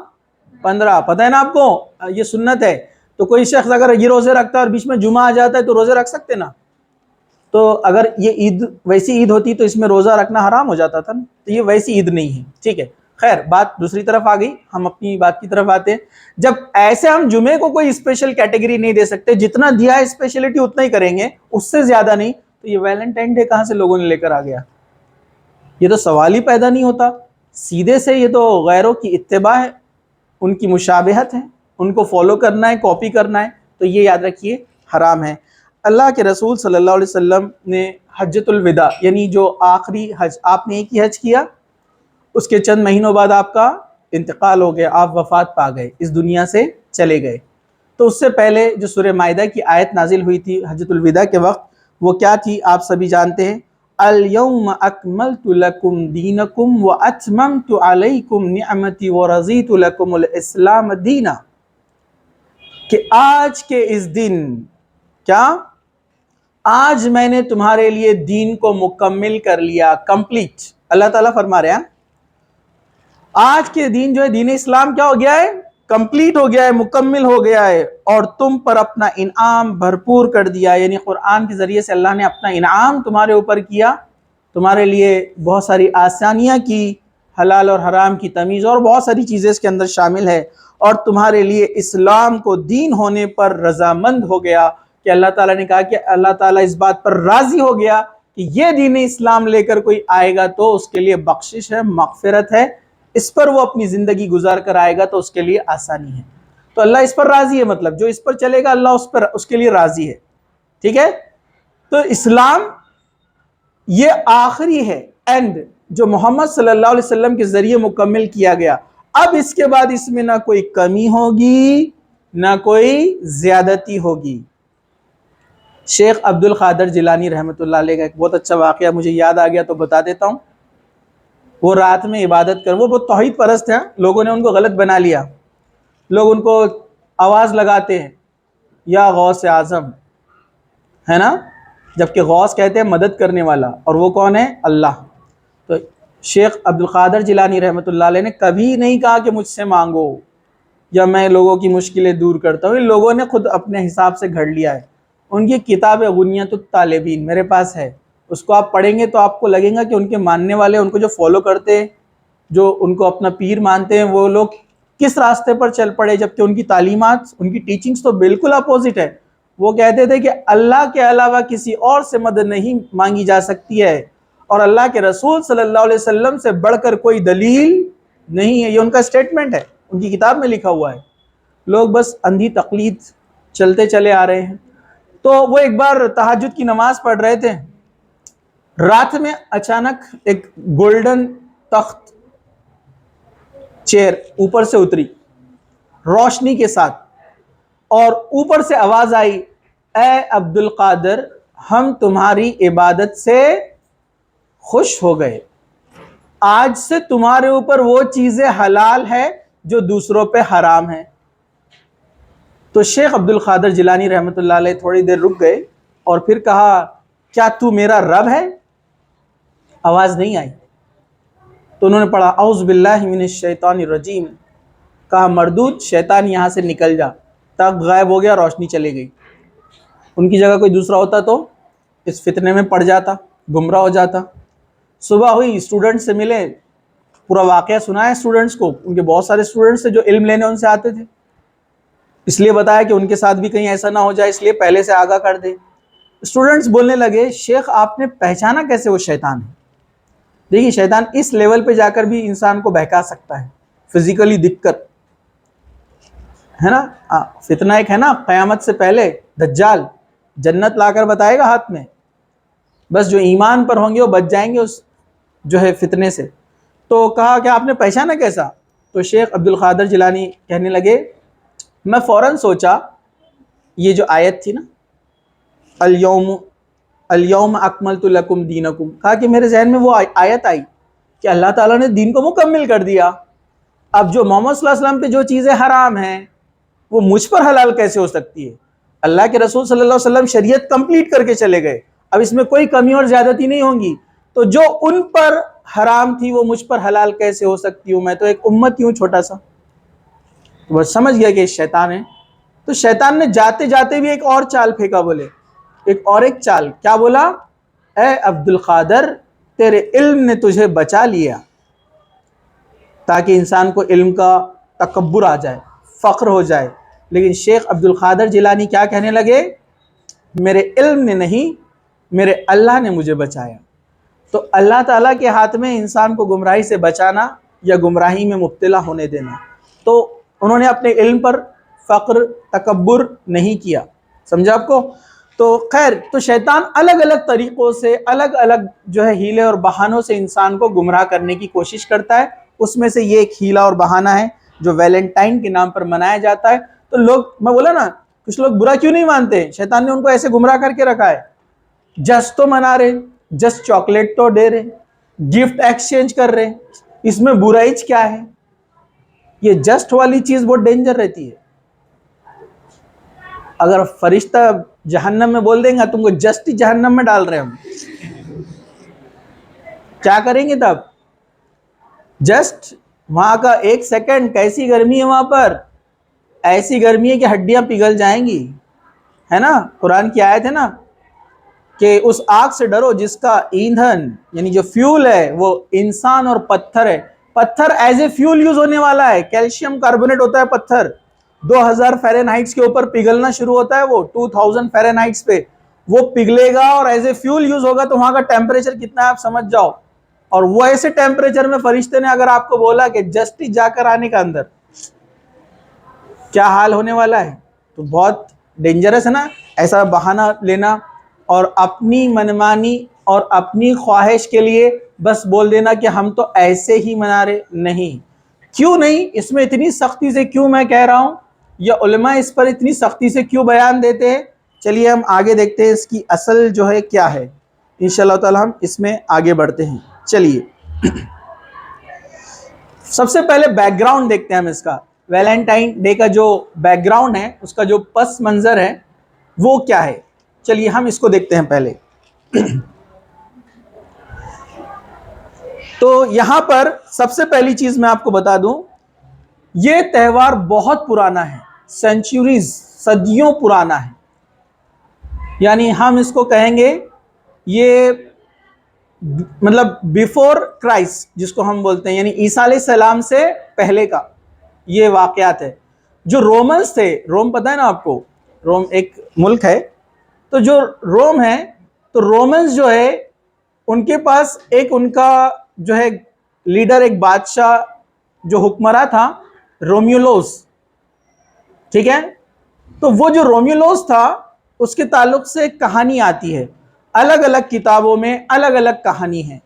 15، پتہ ہے نا آپ کو، یہ سنت ہے۔ تو کوئی شخص اگر یہ روزے رکھتا ہے اور بیچ میں جمعہ آ جاتا ہے تو روزے رکھ سکتے نا؟ تو اگر یہ عید ویسی عید ہوتی تو اس میں روزہ رکھنا حرام ہو جاتا تھا، تو یہ ویسی عید نہیں ہے، ٹھیک ہے۔ خیر، بات دوسری طرف آ گئی، ہم اپنی بات کی طرف آتے ہیں۔ جب ایسے ہم جمعے کو کوئی اسپیشل کیٹیگری نہیں دے سکتے، جتنا دیا ہے اسپیشلٹی اتنا ہی کریں گے، اس سے زیادہ نہیں، تو یہ ویلنٹائن ڈے کہاں سے لوگوں نے لے کر آ گیا؟ یہ تو سوال ہی پیدا نہیں ہوتا۔ سیدھے سے یہ تو غیروں کی اتباع ہے، ان کی مشابہت ہے، ان کو فالو کرنا ہے، کاپی کرنا ہے، تو یہ یاد رکھیے حرام ہے۔ اللہ کے رسول صلی اللہ علیہ وسلم نے حجۃ الوداع یعنی جو آخری حج، آپ نے ایک ہی حج کیا، اس کے چند مہینوں بعد آپ کا انتقال ہو گیا، آپ وفات پا گئے، اس دنیا سے چلے گئے۔ تو اس سے پہلے جو سورہ مائدہ کی آیت نازل ہوئی تھی حجۃ الوداع کے وقت، وہ کیا تھی آپ سبھی جانتے ہیں، الْيَوْمَ أَكْمَلْتُ لَكُمْ دِينَكُمْ وَأَتْمَمْتُ عَلَيْكُمْ نِعْمَتِي وَرَضِيتُ لَكُمُ الْإِسْلَامَ دِينًا، کہ آج کے اس دن، کیا؟ آج میں نے تمہارے لیے دین کو مکمل کر لیا، کمپلیٹ۔ اللہ تعالیٰ فرما رہے ہیں آج کے دین جو ہے دین اسلام کیا ہو گیا ہے؟ کمپلیٹ ہو گیا ہے، مکمل ہو گیا ہے، اور تم پر اپنا انعام بھرپور کر دیا، یعنی قرآن کے ذریعے سے اللہ نے اپنا انعام تمہارے اوپر کیا، تمہارے لیے بہت ساری آسانیاں کی، حلال اور حرام کی تمیز اور بہت ساری چیزیں اس کے اندر شامل ہے، اور تمہارے لیے اسلام کو دین ہونے پر رضامند ہو گیا، کہ اللہ تعالیٰ نے کہا کہ اللہ تعالیٰ اس بات پر راضی ہو گیا کہ یہ دین اسلام لے کر کوئی آئے گا تو اس کے لیے بخشش ہے، مغفرت ہے، اس پر وہ اپنی زندگی گزار کر آئے گا تو اس کے لیے آسانی ہے۔ تو اللہ اس پر راضی ہے، مطلب جو اس پر چلے گا اللہ اس کے لیے راضی ہے، ٹھیک ہے۔ تو اسلام یہ آخری ہے، اینڈ جو محمد صلی اللہ علیہ وسلم کے ذریعے مکمل کیا گیا۔ اب اس کے بعد اس میں نہ کوئی کمی ہوگی نہ کوئی زیادتی ہوگی۔ شیخ عبد القادر جیلانی رحمۃ اللہ علیہ کا ایک بہت اچھا واقعہ مجھے یاد آ گیا تو بتا دیتا ہوں۔ وہ رات میں عبادت وہ بہت توحید پرست ہیں، لوگوں نے ان کو غلط بنا لیا، لوگ ان کو آواز لگاتے ہیں یا غوث اعظم، ہے نا، جبکہ غوث کہتے ہیں مدد کرنے والا، اور وہ کون ہے؟ اللہ۔ تو شیخ عبد القادر جیلانی رحمۃ اللہ علیہ نے کبھی نہیں کہا کہ مجھ سے مانگو، یا میں لوگوں کی مشکلیں دور کرتا ہوں، ان لوگوں نے خود اپنے حساب سے گھڑ لیا ہے۔ ان کی کتاب غنیت الطالبین میرے پاس ہے، اس کو آپ پڑھیں گے تو آپ کو لگے گا کہ ان کے ماننے والے، ان کو جو فالو کرتے ہیں، جو ان کو اپنا پیر مانتے ہیں، وہ لوگ کس راستے پر چل پڑے، جبکہ ان کی تعلیمات، ان کی ٹیچنگز تو بالکل اپوزٹ ہے۔ وہ کہتے تھے کہ اللہ کے علاوہ کسی اور سے مدد نہیں مانگی جا سکتی ہے، اور اللہ کے رسول صلی اللہ علیہ وسلم سے بڑھ کر کوئی دلیل نہیں ہے۔ یہ ان کا سٹیٹمنٹ ہے، ان کی کتاب میں لکھا ہوا ہے۔ لوگ بس اندھی تقلید چلتے چلے آ رہے ہیں۔ تو وہ ایک بار تہجد کی نماز پڑھ رہے تھے، رات میں اچانک ایک گولڈن تخت چیئر اوپر سے اتری روشنی کے ساتھ، اور اوپر سے آواز آئی، اے عبد القادر، ہم تمہاری عبادت سے خوش ہو گئے، آج سے تمہارے اوپر وہ چیزیں حلال ہے جو دوسروں پہ حرام ہیں۔ تو شیخ عبد القادر جیلانی رحمۃ اللہ علیہ تھوڑی دیر رک گئے اور پھر کہا، کیا تو میرا رب ہے؟ آواز نہیں آئی۔ تو انہوں نے پڑھا، اعوذ باللہ من الشیطان الرجیم، کہا مردود، شیطان یہاں سے نکل جا۔ تخت غائب ہو گیا، روشنی چلی گئی۔ ان کی جگہ کوئی دوسرا ہوتا تو اس فتنے میں پڑ جاتا، گمراہ ہو جاتا۔ صبح ہوئی، اسٹوڈنٹ سے ملے، پورا واقعہ سنایا اسٹوڈنٹس کو۔ ان کے بہت سارے اسٹوڈنٹس تھے جو علم لینے ان سے آتے تھے، اس لیے بتایا کہ ان کے ساتھ بھی کہیں ایسا نہ ہو جائے، اس لیے پہلے سے آگاہ کر دیں۔ اسٹوڈنٹس بولنے لگے، شیخ آپ نے پہچانا کیسے وہ شیطان ہے؟ دیکھیے، شیطان اس لیول پہ جا کر بھی انسان کو بہکا سکتا ہے، فزیکلی دقت ہے نا۔ فتنہ ایک ہے نا، قیامت سے پہلے دجال جنت لا کر بتائے گا ہاتھ میں، بس جو ایمان پر ہوں گے وہ بچ جائیں گے اس جو ہے فتنے سے۔ تو کہا کہ آپ نے پہچانا کیسا؟ تو شیخ عبد القادر جیلانی کہنے لگے، میں فوراً سوچا یہ جو آیت تھی نا، اليوم اکملت لکم دینکم، کہا کہ میرے ذہن میں وہ آیت آئی کہ اللہ تعالیٰ نے دین کو مکمل کر دیا، اب جو محمد صلی اللہ علیہ وسلم پہ جو چیزیں حرام ہیں وہ مجھ پر حلال کیسے ہو سکتی ہے؟ اللہ کے رسول صلی اللہ علیہ وسلم شریعت کمپلیٹ کر کے چلے گئے، اب اس میں کوئی کمی اور زیادتی نہیں ہوں گی، تو جو ان پر حرام تھی وہ مجھ پر حلال کیسے ہو سکتی ہوں؟ میں تو ایک امتی ہوں چھوٹا سا۔ وہ سمجھ گیا کہ شیطان ہے۔ تو شیطان نے جاتے جاتے بھی ایک اور چال پھینکا، بولے ایک چال، کیا بولا؟ اے عبد القادر، تیرے علم نے تجھے بچا لیا، تاکہ انسان کو علم کا تکبر آ جائے، فخر ہو جائے۔ لیکن شیخ عبد القادر جیلانی کیا کہنے لگے؟ میرے علم نے نہیں، میرے اللہ نے مجھے بچایا۔ تو اللہ تعالیٰ کے ہاتھ میں انسان کو گمراہی سے بچانا یا گمراہی میں مبتلا ہونے دینا۔ تو انہوں نے اپنے علم پر فخر، تکبر نہیں کیا، سمجھا آپ کو؟ تو خیر، تو شیطان الگ الگ طریقوں سے، الگ الگ جو ہے ہیلے اور بہانوں سے انسان کو گمراہ کرنے کی کوشش کرتا ہے۔ اس میں سے یہ ایک ہیلا اور بہانہ ہے جو ویلنٹائن کے نام پر منایا جاتا ہے۔ تو لوگ، میں بولا نا، کچھ لوگ برا کیوں نہیں مانتے؟ شیطان نے ان کو ایسے گمراہ کر کے رکھا ہے، جسٹ تو منا رہے، جسٹ چاکلیٹ تو دے رہے، گفٹ ایکسچینج کر رہے، اس میں برائی کیا ہے؟ یہ جسٹ والی چیز بہت ڈینجر رہتی ہے۔ اگر فرشتہ جہنم میں بول دیں گا تم کو جسٹ ہی جہنم میں ڈال رہے ہم، کیا کریں گے تب؟ جسٹ وہاں کا ایک سیکنڈ کیسی گرمی ہے وہاں پر، ایسی گرمی ہے کہ ہڈیاں پگھل جائیں گی، ہے نا؟ قرآن کی آیت ہے نا کہ اس آگ سے ڈرو جس کا ایندھن یعنی جو فیول ہے وہ انسان اور پتھر ہے۔ پتھر ایز اے فیول یوز ہونے والا ہے، کیلشیم کاربونیٹ ہوتا ہے پتھر، 2000 فیرنہائٹس کے اوپر پگھلنا شروع ہوتا ہے، وہ 2000 فیرنہائٹس پہ وہ پگھلے گا اور ایز اے فیول یوز ہوگا، تو وہاں کا ٹیمپریچر کتنا ہے آپ سمجھ جاؤ۔ اور وہ ایسے ٹیمپریچر میں فرشتے نے اگر آپ کو بولا کہ جسٹ ہی جا کر آنے کا اندر، کیا حال ہونے والا ہے؟ تو بہت ڈینجرس ہے نا ایسا بہانہ لینا، اور اپنی منمانی اور اپنی خواہش کے لیے بس بول دینا کہ ہم تو ایسے ہی منا رہے۔ نہیں، کیوں نہیں؟ اس میں اتنی سختی سے کیوں میں کہہ رہا ہوں، یا علماء اس پر اتنی سختی سے کیوں بیان دیتے ہیں؟ چلیے ہم آگے دیکھتے ہیں اس کی اصل جو ہے کیا ہے، انشاءاللہ تعالی ہم اس میں آگے بڑھتے ہیں۔ چلیے سب سے پہلے بیک گراؤنڈ دیکھتے ہیں ہم اس کا، ویلنٹائن ڈے کا جو بیک گراؤنڈ ہے، اس کا جو پس منظر ہے وہ کیا ہے۔ چلیے ہم اس کو دیکھتے ہیں پہلے۔ تو یہاں پر سب سے پہلی چیز میں آپ کو بتا دوں، یہ تہوار بہت پرانا ہے، سینچوریز، صدیوں پرانا ہے، یعنی ہم اس کو کہیں گے یہ مطلب بیفور کرائسٹ جس کو ہم بولتے ہیں، یعنی عیسیٰ علیہ السلام سے پہلے کا یہ واقعات ہے۔ جو رومنز تھے، روم پتہ ہے نا آپ کو، روم ایک ملک ہے، تو جو روم ہے، تو رومنز جو ہے ان کے پاس ایک ان کا جو ہے لیڈر، ایک بادشاہ جو حکمراں تھا، رومیولوس، ٹھیک ہے؟ تو وہ جو رومیولوس تھا اس کے تعلق سے ایک کہانی آتی ہے، الگ الگ کتابوں میں الگ الگ کہانی ہے،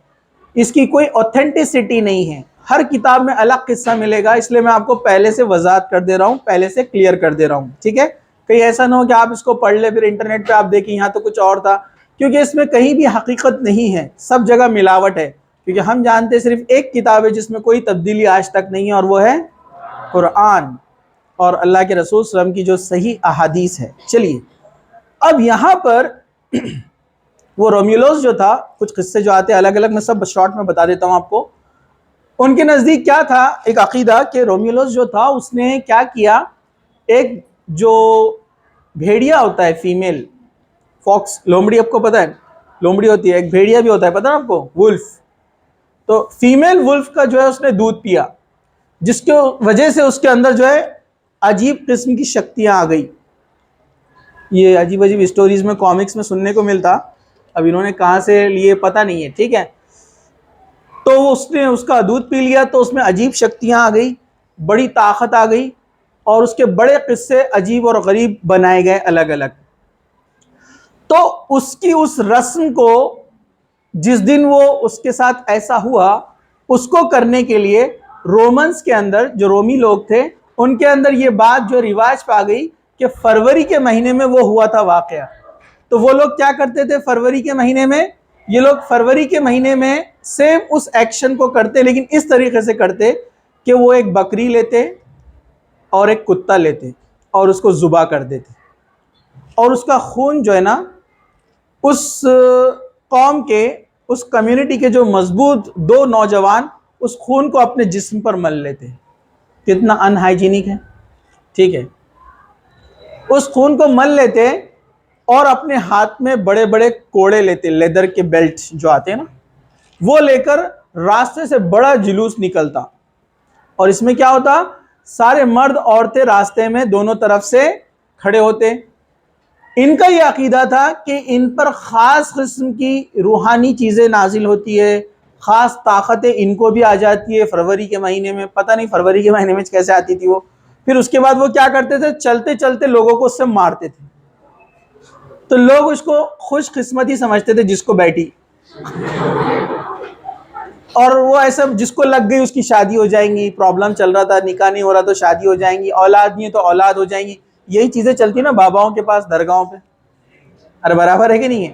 اس کی کوئی اوتھینٹسٹی نہیں ہے، ہر کتاب میں الگ قصہ ملے گا، اس لیے میں آپ کو پہلے سے وضاحت کر دے رہا ہوں، پہلے سے کلیئر کر دے رہا ہوں، ٹھیک ہے؟ کہیں ایسا نہ ہو کہ آپ اس کو پڑھ لیں پھر انٹرنیٹ پہ آپ دیکھیں یہاں تو کچھ اور تھا، کیونکہ اس میں کہیں بھی حقیقت نہیں ہے، سب جگہ ملاوٹ ہے، کیونکہ ہم جانتے صرف ایک کتاب ہے جس میں کوئی تبدیلی آج تک نہیں ہے، اور وہ ہے قرآن اور اللہ کے رسول صلی اللہ علیہ وسلم کی جو صحیح احادیث ہے۔ چلیے اب یہاں پر وہ رومیولوس جو تھا، کچھ قصے جو آتے ہیں الگ الگ، میں سب شارٹ میں بتا دیتا ہوں آپ کو۔ ان کے نزدیک کیا تھا ایک عقیدہ کہ رومیولوس جو تھا اس نے کیا کیا، ایک جو بھیڑیا ہوتا ہے فیمیل فاکس، لومڑی آپ کو پتہ ہے لومڑی ہوتی ہے، ایک بھیڑیا بھی ہوتا ہے پتہ ہے آپ کو، ولف، تو فیمیل ولف کا جو ہے اس نے دودھ پیا، جس کی وجہ سے اس کے اندر جو ہے عجیب قسم کی شکتیاں آ گئی۔ یہ عجیب عجیب اسٹوریز میں کامکس میں سننے کو ملتا، اب انہوں نے کہاں سے لیے پتہ نہیں ہے، ٹھیک ہے؟ تو اس نے اس کا دودھ پی لیا تو اس میں عجیب شکتیاں آ گئی، بڑی طاقت آ گئی، اور اس کے بڑے قصے عجیب اور غریب بنائے گئے الگ الگ۔ تو اس کی اس رسم کو جس دن وہ اس کے ساتھ ایسا ہوا، اس کو کرنے کے لیے رومنز کے اندر، جو رومی لوگ تھے ان کے اندر یہ بات جو رواج پا گئی کہ فروری کے مہینے میں وہ ہوا تھا واقعہ۔ تو وہ لوگ کیا کرتے تھے فروری کے مہینے میں، یہ لوگ فروری کے مہینے میں سیم اس ایکشن کو کرتے، لیکن اس طریقے سے کرتے کہ وہ ایک بکری لیتے اور ایک کتا لیتے اور اس کو ذبح کر دیتے، اور اس کا خون جو ہے نا اس قوم کے، اس کمیونٹی کے جو مضبوط دو نوجوان اس خون کو اپنے جسم پر مل لیتے۔ کتنا ان ہائیجینک ہے، ٹھیک ہے؟ اس خون کو مل لیتے اور اپنے ہاتھ میں بڑے بڑے کوڑے لیتے، لیدر کے بیلٹ جو آتے ہیں نا، وہ لے کر راستے سے بڑا جلوس نکلتا، اور اس میں کیا ہوتا، سارے مرد عورتیں راستے میں دونوں طرف سے کھڑے ہوتے۔ ان کا یہ عقیدہ تھا کہ ان پر خاص قسم کی روحانی چیزیں نازل ہوتی ہے، خاص طاقتیں ان کو بھی آ جاتی ہے فروری کے مہینے میں، پتہ نہیں فروری کے مہینے میں کیسے آتی تھی وہ۔ پھر اس کے بعد وہ کیا کرتے تھے، چلتے چلتے لوگوں کو اس سے مارتے تھے، تو لوگ اس کو خوش قسمتی سمجھتے تھے جس کو بیٹھی، اور وہ ایسا جس کو لگ گئی اس کی شادی ہو جائیں گی، پرابلم چل رہا تھا، نکاح نہیں ہو رہا تو شادی ہو جائیں گی، اولاد نہیں ہے تو اولاد ہو جائیں گی، یہی چیزیں چلتی نا باباؤں کے پاس درگاہوں پہ، ارے برابر ہے کہ نہیں ہے؟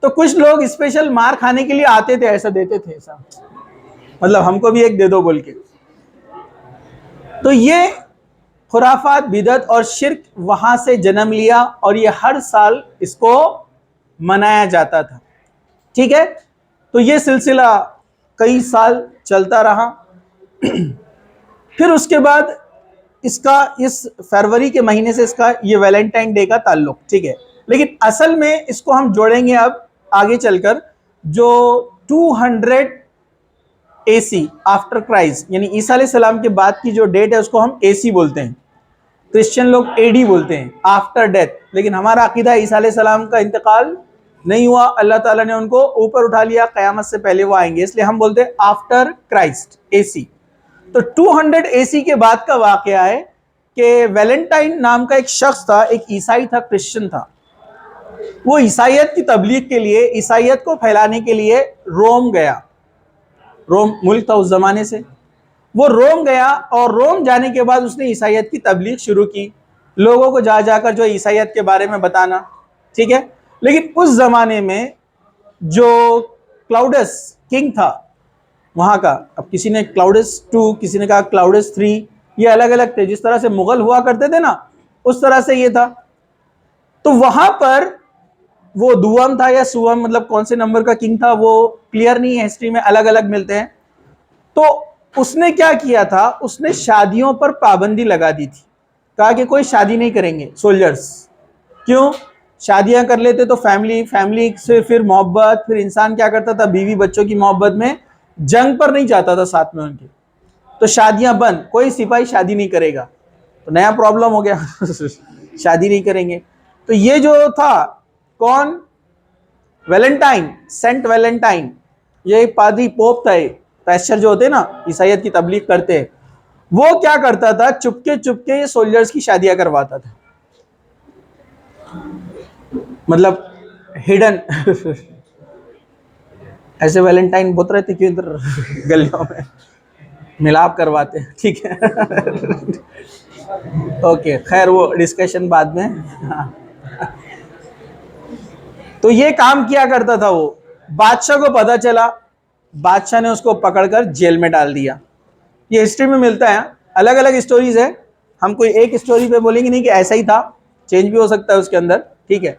تو کچھ لوگ اسپیشل مار کھانے کے لیے آتے تھے، ایسا دیتے تھے، ایسا مطلب ہم کو بھی ایک دے دو بول کے۔ تو یہ خرافات، بدعت اور شرک وہاں سے جنم لیا، اور یہ ہر سال اس کو منایا جاتا تھا، ٹھیک ہے؟ تو یہ سلسلہ کئی سال چلتا رہا۔ پھر اس کے بعد اس کا اس فروری کے مہینے سے اس کا یہ ویلنٹائن ڈے کا تعلق، ٹھیک ہے؟ لیکن اصل میں اس کو ہم جوڑیں گے اب آگے چل کر، جو 200 اے سی آفٹر کرائسٹ، یعنی عیسیٰ علیہ السلام کے بعد کی جو ڈیٹ ہے اس کو ہم اے سی بولتے ہیں، کرسچن لوگ اے ڈی بولتے ہیں، آفٹر ڈیتھ، لیکن ہمارا عقیدہ عیسیٰ علیہ السلام کا انتقال نہیں ہوا، اللہ تعالیٰ نے ان کو اوپر اٹھا لیا، قیامت سے پہلے وہ آئیں گے، اس لیے ہم بولتے ہیں آفٹر کرائسٹ، اے سی۔ تو 200 اے سی کے بعد کا واقعہ ہے کہ ویلنٹائن نام کا ایک شخص تھا، ایک عیسائی تھا، کرسچن تھا، وہ عیسائیت کی تبلیغ کے لیے، عیسائیت کو پھیلانے کے لیے روم گیا، روم ملک تھا اس زمانے سے، وہ روم گیا، اور روم جانے کے بعد اس نے عیسائیت کی تبلیغ شروع کی، لوگوں کو جا جا کر جو عیسائیت کے بارے میں بتانا، ٹھیک ہے؟ لیکن اس زمانے میں جو کلاؤڈس کنگ تھا وہاں کا، اب کسی نے کلاؤڈس 2، کسی نے کہا کلاؤڈس 3، یہ الگ الگ تھے، جس طرح سے مغل ہوا کرتے تھے نا اس طرح سے یہ تھا۔ تو وہاں پر وہ دوم تھا یا سوم، مطلب کون سے نمبر کا کنگ تھا وہ کلیئر نہیں ہے، ہسٹری میں الگ الگ ملتے ہیں۔ تو اس نے کیا کیا تھا، اس نے شادیوں پر پابندی لگا دی تھی، کہا کہ کوئی شادی نہیں کریں گے سولجرز. کیوں؟ شادیاں کر لیتے تو فیملی سے پھر محبت، پھر انسان کیا کرتا تھا، بیوی بچوں کی محبت میں جنگ پر نہیں جاتا تھا ساتھ میں ان کے. تو شادیاں بند، کوئی سپاہی شادی نہیں کرے گا. تو نیا پرابلم ہو گیا شادی نہیں کریں گے. تو یہ جو تھا کون، ویلنٹائن، سینٹ ویلنٹائن، یہ ایک پادری پوپ تھا. پیسچر جو ہوتے نا عیسائیت کی تبلیغ کرتے ہیں، وہ کیا کرتا تھا، چپکے چپکے یہ سولجرز کی شادیاں کرواتا تھا، مطلب ہڈن. ایسے ویلنٹائن بہت رہتے کیوں ادھر گلیوں میں ملاپ کرواتے ہیں. ٹھیک ہے اوکے خیر وہ ڈسکشن بعد میں. تو یہ کام کیا کرتا تھا وہ. بادشاہ کو پتا چلا، بادشاہ نے اس کو پکڑ کر جیل میں ڈال دیا. یہ ہسٹری میں ملتا ہے، الگ الگ اسٹوریز ہے، ہم کوئی ایک اسٹوری پہ بولیں گے نہیں کہ ایسا ہی تھا، چینج بھی ہو سکتا ہے اس کے اندر. ٹھیک ہے.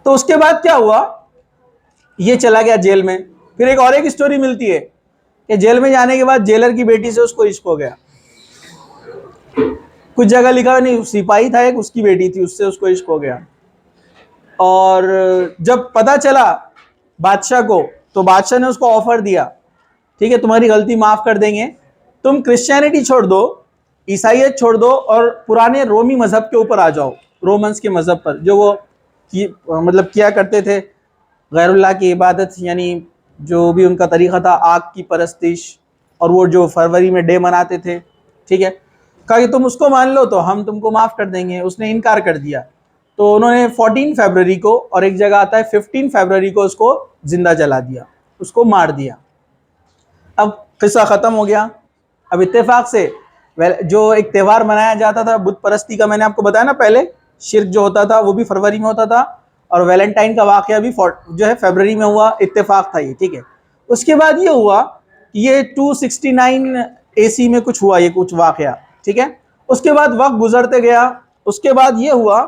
تو اس کے بعد کیا ہوا، یہ چلا گیا جیل میں. پھر ایک اسٹوری ملتی ہے کہ جیل میں جانے کے بعد جیلر کی بیٹی سے اس کو عشق ہو گیا. کچھ جگہ لکھا نہیں، سپاہی تھا ایک، اس کی بیٹی تھی، اس سے اس کو عشق ہو گیا. اور جب پتا چلا بادشاہ کو، تو بادشاہ نے اس کو آفر دیا، ٹھیک ہے تمہاری غلطی معاف کر دیں گے، تم کرسچینٹی چھوڑ دو، عیسائیت چھوڑ دو، اور پرانے رومی مذہب کے اوپر آ جاؤ، رومنس کے مذہب پر، جو وہ مطلب کیا کرتے تھے غیر اللہ کی عبادت، یعنی جو بھی ان کا طریقہ تھا، آگ کی پرستش، اور وہ جو فروری میں ڈے مناتے تھے. ٹھیک ہے. کہا کہ تم اس کو مان لو تو ہم تم کو معاف کر دیں گے. اس نے انکار کر دیا. تو انہوں نے 14 فیبروری کو، اور ایک جگہ آتا ہے 15 فیبروری کو، اس کو زندہ جلا دیا، اس کو مار دیا. اب قصہ ختم ہو گیا. اب اتفاق سے جو ایک تہوار منایا جاتا تھا بت پرستی کا، میں نے آپ کو بتایا نا پہلے، شرک جو ہوتا تھا وہ بھی فروری میں ہوتا تھا، اور ویلنٹائن کا واقعہ بھی جو ہے فیبروری میں ہوا. اتفاق تھا یہ. ٹھیک ہے. اس کے بعد یہ ہوا کہ یہ 269 AC میں کچھ ہوا، یہ کچھ واقعہ. ٹھیک ہے. اس کے بعد وقت گزرتے گیا. اس کے بعد یہ ہوا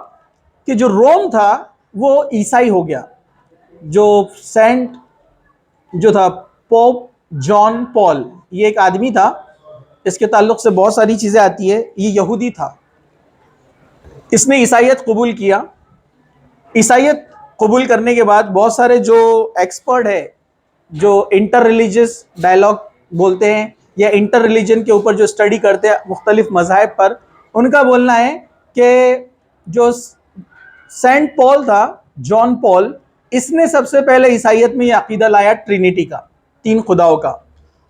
کہ جو روم تھا وہ عیسائی ہو گیا. جو سینٹ جو تھا پوپ جان پال، یہ ایک آدمی تھا، اس کے تعلق سے بہت ساری چیزیں آتی ہے. یہ یہودی تھا، اس نے عیسائیت قبول کیا. عیسائیت قبول کرنے کے بعد بہت سارے جو ایکسپرٹ ہے، جو انٹر ریلیجس ڈائلاگ بولتے ہیں، یا انٹر ریلیجن کے اوپر جو اسٹڈی کرتے ہیں مختلف مذاہب پر، ان کا بولنا ہے کہ جو سینٹ پال تھا، جان پال، اس نے سب سے پہلے عیسائیت میں یہ عقیدہ لایا ٹرینیٹی کا، 3 خداؤں کا.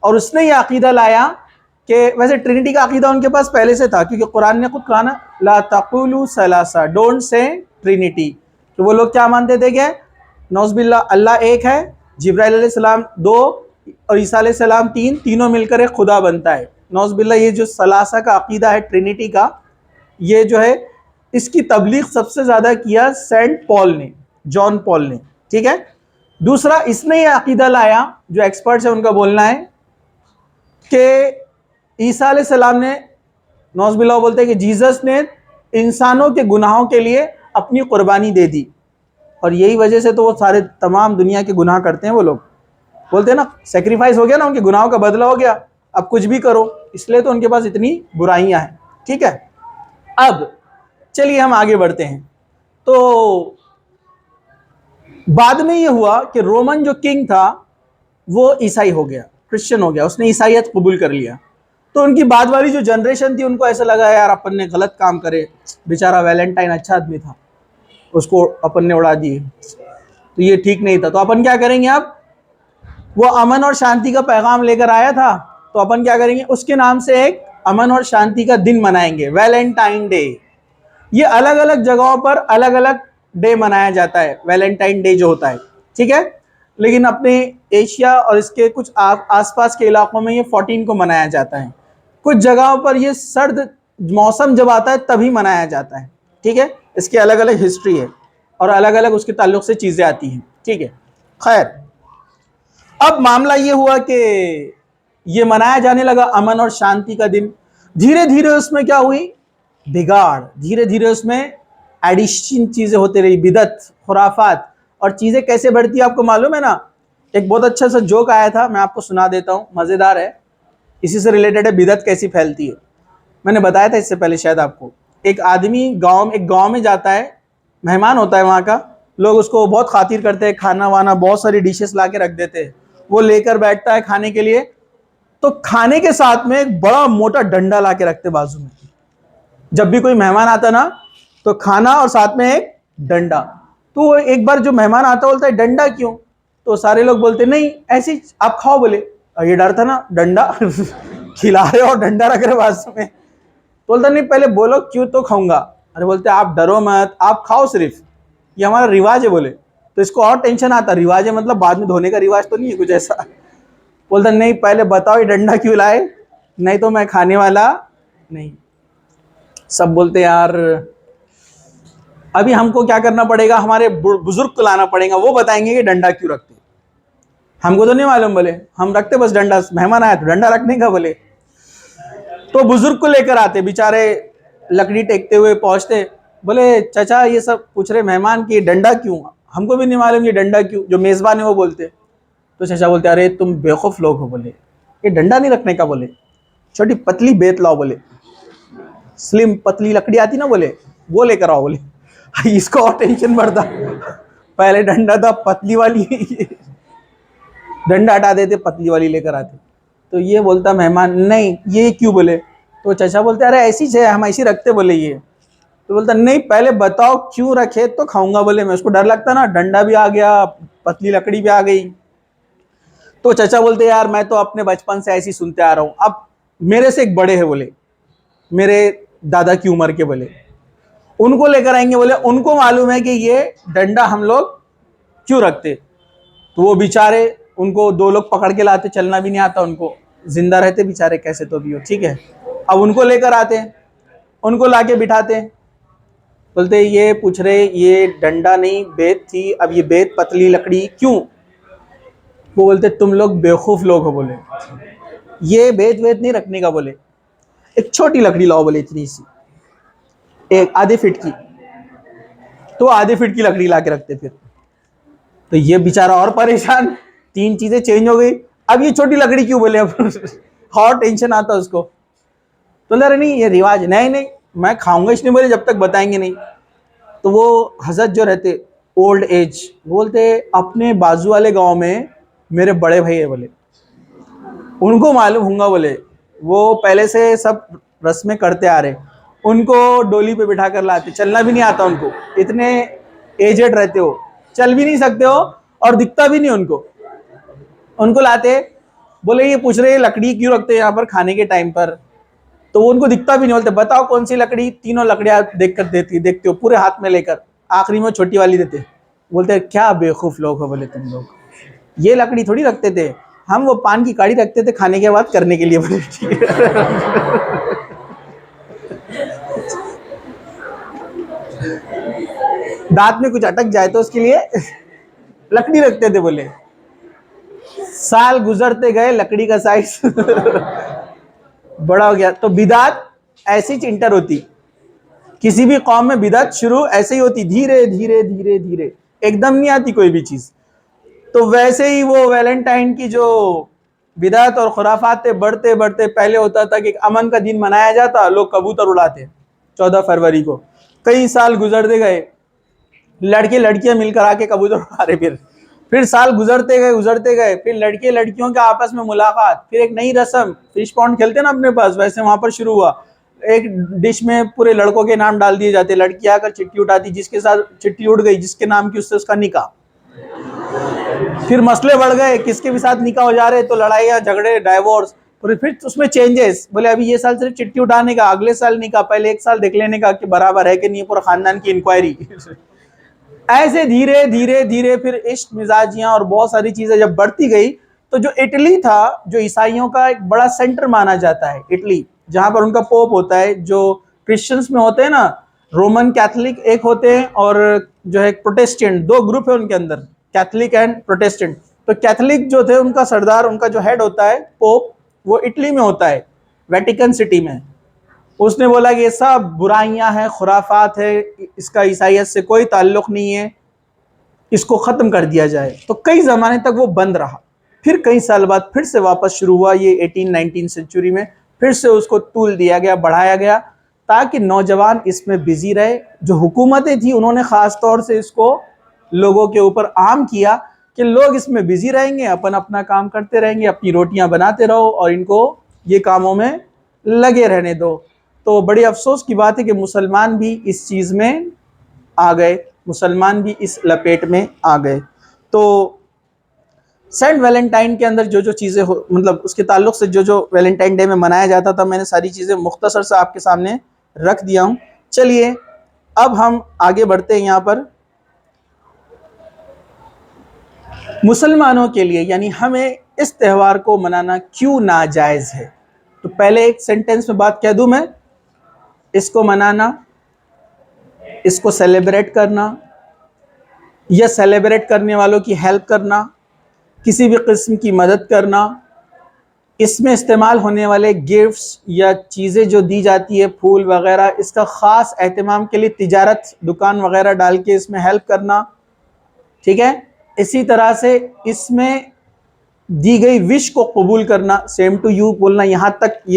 اور اس نے یہ عقیدہ لایا کہ ویسے ٹرینیٹی کا عقیدہ ان کے پاس پہلے سے تھا، کیونکہ قرآن نے خود کہا نا لا تقولوا ثلاثہ، ڈونٹ سے ٹرینیٹی. کہ وہ لوگ کیا مانتے تھے کہ نعوذ باللہ اللہ ایک ہے، جبرائیل علیہ السلام 2، اور عیسیٰ علیہ السلام 3، تینوں مل کر ایک خدا بنتا ہے. نعوذ باللہ یہ جو ثلاثہ کا عقیدہ ہے ٹرینیٹی کا، یہ جو ہے اس کی تبلیغ سب سے زیادہ کیا سینٹ پال نے، جان پال نے. ٹھیک ہے. دوسرا، اس نے یہ عقیدہ لایا، جو ایکسپرٹس ہیں ان کا بولنا ہے کہ عیسیٰ علیہ السلام نے، نعوذ باللہ بولتے ہیں کہ جیزس نے انسانوں کے گناہوں کے لیے اپنی قربانی دے دی، اور یہی وجہ سے تو وہ سارے تمام دنیا کے گناہ کرتے ہیں. وہ لوگ بولتے ہیں نا سیکریفائس ہو گیا نا، ان کے گناہوں کا بدلہ ہو گیا، اب کچھ بھی کرو، اس لیے تو ان کے پاس اتنی برائیاں ہیں. ٹھیک ہے. اب چلیے ہم آگے بڑھتے ہیں. تو بعد میں یہ ہوا کہ رومن جو کنگ تھا وہ عیسائی ہو گیا، کرسچن ہو گیا، اس نے عیسائیت قبول کر لیا. تو ان کی بعد والی جو جنریشن تھی ان کو ایسا لگا یار اپن نے غلط کام کرے، بیچارہ ویلنٹائن اچھا آدمی تھا، اس کو اپن نے اڑا دیے، تو یہ ٹھیک نہیں تھا. تو اپن کیا کریں گے، اب وہ امن اور شانتی کا پیغام لے کر آیا تھا، تو اپن کیا کریں گے، اس کے نام سے ایک امن اور شانتی کا دن منائیں گے، ویلنٹائن ڈے. یہ الگ الگ جگہوں پر الگ الگ ڈے منایا جاتا ہے، ویلنٹائن ڈے جو ہوتا ہے. ٹھیک ہے. لیکن اپنے ایشیا اور اس کے کچھ آس پاس کے علاقوں میں یہ 14 کو منایا جاتا ہے. کچھ جگہوں پر یہ سرد موسم جب آتا ہے تبھی منایا جاتا ہے. ٹھیک ہے. اس کی الگ الگ ہسٹری ہے اور الگ الگ اس کے تعلق سے چیزیں آتی ہیں. ٹھیک ہے. خیر، اب معاملہ یہ ہوا کہ یہ منایا جانے لگا امن اور شانتی کا دن. دھیرے دھیرے اس میں کیا ہوئی، بگاڑ. دھیرے دھیرے اس میں ایڈیشن چیزیں ہوتے رہی، بدعت، خرافات. اور چیزیں کیسے بڑھتی ہیں آپ کو معلوم ہے نا. ایک بہت اچھا سا جوک آیا تھا، میں آپ کو سنا دیتا ہوں، مزیدار ہے. اسی سے ریلیٹڈ ہے بدعت کیسی پھیلتی ہے. میں نے بتایا تھا اس سے پہلے شاید آپ کو. ایک آدمی ایک گاؤں میں جاتا ہے, مہمان ہوتا ہے وہاں کا, لوگ اس کو بہت خاطر کرتے ہیں, کھانا وانا بہت ساری ڈشز لا کے رکھ دیتے ہیں, وہ لے کر بیٹھتا ہے کھانے کے لیے, تو کھانے کے ساتھ میں ایک بڑا موٹا ڈنڈا لا کے رکھتے بازو میں. جب بھی کوئی مہمان آتا نا تو کھانا اور ساتھ میں ایک ڈنڈا. تو ایک بار جو مہمان آتا بولتا ہے ڈنڈا کیوں؟ تو سارے لوگ بولتے نہیں ایسی آپ کھاؤ. بولے یہ ڈر تھا نا, ڈنڈا کھلا رہے اور ڈنڈا رکھ رہے بازو میں. بولتا نہیں پہلے بولو کیوں تو کھاؤں گا. ارے بولتے آپ ڈرو مت, آپ کھاؤ صرف, یہ ہمارا رواج ہے. بولے تو اس کو اور ٹینشن آتا, رواج ہے مطلب بعد میں دھونے کا رواج تو نہیں ہے کچھ ایسا. بولتا نہیں پہلے بتاؤ یہ ڈنڈا کیوں لائے, نہیں تو میں کھانے والا نہیں. سب بولتے یار ابھی ہم کو کیا کرنا پڑے گا, ہمارے بزرگ کو لانا پڑے گا, وہ بتائیں گے کہ ڈنڈا کیوں رکھتے. ہم کو تو نہیں معلوم. بولے ہم رکھتے بس ڈنڈا, مہمان آیا تو ڈنڈا رکھنے کا. بولے تو بزرگ کو لے کر آتے, بیچارے لکڑی ٹیکتے ہوئے پہنچتے. بولے چچا یہ سب پوچھ رہے مہمان کہ ڈنڈا کیوں, ہم کو بھی نہیں معلوم یہ ڈنڈا کیوں. جو میزبان ہے وہ بولتے. تو چچا بولتے ارے تم بیوقوف لوگ ہو. بولے یہ ڈنڈا نہیں رکھنے کا. بولے چھوٹی پتلی بیت لاؤ, بولے سلم پتلی لکڑی آتی نا, بولے وہ لے کر آؤ. بولے اس کو اور ٹینشن بڑھتا, پہلے ڈنڈا تھا پتلی والی, ڈنڈا ہٹا دیتے پتلی والی لے کر آتے. تو یہ بولتا مہمان نہیں یہ کیوں. بولے تو چچا بولتے ارے ایسی ہے ہم ایسی رکھتے. بولے یہ تو بولتا نہیں پہلے بتاؤ کیوں رکھے تو کھاؤں گا. بولے میں اس کو ڈر لگتا نا, ڈنڈا بھی آ گیا پتلی لکڑی بھی آ گئی. تو چچا بولتے یار میں تو اپنے بچپن سے ایسی سنتے آ رہا ہوں, اب میرے سے ایک بڑے ہیں, بولے میرے دادا کی عمر کے, بولے ان کو لے کر آئیں گے. بولے ان کو معلوم ہے کہ یہ ڈنڈا ہم لوگ کیوں رکھتے. تو وہ بیچارے ان کو 2 لوگ پکڑ کے لاتے, چلنا بھی نہیں آتا ان کو, زندہ رہتے بیچارے کیسے تو بھی ہو, ٹھیک ہے. اب ان کو لے کر آتے, ان کو لا کے بٹھاتے. بولتے یہ پوچھ رہے یہ ڈنڈا نہیں بیت تھی, اب یہ بیت پتلی لکڑی کیوں. وہ بولتے تم لوگ بیوقوف لوگ ہو. بولے یہ بیت نہیں رکھنے کا. بولے ایک چھوٹی لکڑی لاؤ, بولے اتنی سی, ایک آدھے فٹ کی. تو آدھے فٹ کی لکڑی لا کے رکھتے. پھر تو یہ بیچارہ اور پریشان, 3 چیزیں چینج ہو گئی, اب یہ چھوٹی لکڑی کیوں. بولے اب اور ٹینشن آتا اس کو. تو لے رہے نہیں یہ رواج, نہیں میں کھاؤں گا اس نے. بولے جب تک بتائیں گے نہیں. تو وہ حضرت جو رہتے اولڈ ایج, بولتے اپنے بازو والے گاؤں میں میرے بڑے بھائی ہے, بولے ان کو معلوم ہوں گا. بولے وہ پہلے سے سب رسمیں کرتے آ رہے, ان کو ڈولی پہ بٹھا کر لاتے, چلنا بھی نہیں آتا ان کو, اتنے ایجڈ رہتے ہو, چل بھی نہیں سکتے ہو اور دکھتا بھی نہیں ان کو. ان کو لاتے. بولے یہ پوچھ رہے لکڑی کیوں رکھتے یہاں پر کھانے کے ٹائم پر, تو وہ ان کو دکھتا بھی نہیں. بولتے بتاؤ کون سی لکڑی, تینوں لکڑیاں دیکھ کر دیکھتے ہو پورے ہاتھ میں لے کر, آخری میں چھوٹی والی دیتے. بولتے کیا بیوقوف لوگ ہو. بولے تم لوگ یہ لکڑی تھوڑی رکھتے تھے, ہم وہ پان کی کاڑی رکھتے تھے کھانے کے بعد کرنے کے لیے. بولے دانت میں کچھ اٹک جائے تو اس کے لیے لکڑی رکھتے تھے. بولے سال گزرتے گئے لکڑی کا سائز بڑا ہو گیا. تو بدعت ایسی انٹر ہوتی, کسی بھی قوم میں بدعت شروع ایسے ہی ہوتی, دھیرے دھیرے دھیرے دھیرے, ایک دم نہیں آتی کوئی بھی چیز. تو ویسے ہی وہ ویلنٹائن کی جو بدعت اور خرافات تھے, بڑھتے بڑھتے پہلے ہوتا تھا کہ ایک امن کا دن منایا جاتا, لوگ کبوتر اڑاتے 14 فروری کو. کئی سال گزرتے گئے, لڑکے لڑکیاں مل کر آ کے کبوتر اڑا رہے. پھر سال گزرتے گئے, پھر لڑکے لڑکیوں کے آپس میں ملاقات, پھر ایک نئی رسم, فش پونڈ کھیلتے نا اپنے پاس, ویسے وہاں پر شروع ہوا. ایک ڈش میں پورے لڑکوں کے نام ڈال دیے جاتے, لڑکی آ کر چٹھی اٹھاتی, جس کے ساتھ چٹھی اڑ گئی جس کے نام کی اس سے اس کا نکاح. پھر مسئلے بڑھ گئے, کس کے بھی ساتھ نکاح ہو جا رہے تو لڑائیاں جھگڑے ڈائیورس. پھر اس میں چینجز, بولے ابھی یہ سال صرف چٹھی اٹھانے کا, اگلے سال نکاح, پہلے 1 سال دیکھ لینے کا کہ برابر ہے کہ نہیں, پورا خاندان کی انکوائری. ایسے دھیرے دھیرے دھیرے پھر عشق مزاجیاں اور بہت ساری چیزیں جب بڑھتی گئی, تو جو اٹلی تھا, جو عیسائیوں کا ایک بڑا سینٹر مانا جاتا ہے اٹلی, جہاں پر ان کا پوپ ہوتا ہے, جو کرسچنس میں ہوتے ہیں نا رومن کیتھولک ایک ہوتے ہیں, اور جو ہے پروٹیسٹنٹ, 2 گروپ ہے ان کے اندر, کیتھولک اینڈ پروٹیسٹنٹ. تو کیتھولک جو تھے ان کا سردار, ان کا جو ہیڈ ہوتا ہے پوپ, وہ اٹلی میں ہوتا ہے, ویٹیکن سٹی میں. اس نے بولا کہ یہ سب برائیاں ہیں, خرافات ہے, اس کا عیسائیت سے کوئی تعلق نہیں ہے, اس کو ختم کر دیا جائے. تو کئی زمانے تک وہ بند رہا. پھر کئی سال بعد پھر سے واپس شروع ہوا، یہ 18-19 سینچری میں پھر سے اس کو طول دیا گیا، بڑھایا گیا، تاکہ نوجوان اس میں بزی رہے۔ جو حکومتیں تھیں انہوں نے خاص طور سے اس کو لوگوں کے اوپر عام کیا کہ لوگ اس میں بزی رہیں گے، اپنا کام کرتے رہیں گے، اپنی روٹیاں بناتے رہو اور ان کو یہ کاموں میں لگے رہنے دو۔ تو بڑی افسوس کی بات ہے کہ مسلمان بھی اس چیز میں آ گئے، مسلمان بھی اس لپیٹ میں آ گئے۔ تو سینٹ ویلنٹائن کے اندر جو چیزیں مطلب اس کے تعلق سے جو ویلنٹائن ڈے میں منایا جاتا تھا، میں نے ساری چیزیں مختصر سے آپ کے سامنے رکھ دیا ہوں۔ چلیے اب ہم آگے بڑھتے ہیں۔ یہاں پر مسلمانوں کے لیے یعنی ہمیں اس تہوار کو منانا کیوں ناجائز ہے؟ تو پہلے ایک سینٹنس میں بات کہہ دوں میں، اس کو منانا، اس کو سیلیبریٹ کرنا یا سیلیبریٹ کرنے والوں کی ہیلپ کرنا، کسی بھی قسم کی مدد کرنا، اس میں استعمال ہونے والے گفٹس یا چیزیں جو دی جاتی ہے، پھول وغیرہ، اس کا خاص اہتمام کے لیے تجارت، دکان وغیرہ ڈال کے اس میں ہیلپ کرنا، ٹھیک ہے؟ اسی طرح سے اس میں دی گئی وش کو قبول کرنا، سیم ٹو یو بولنا، یہاں تک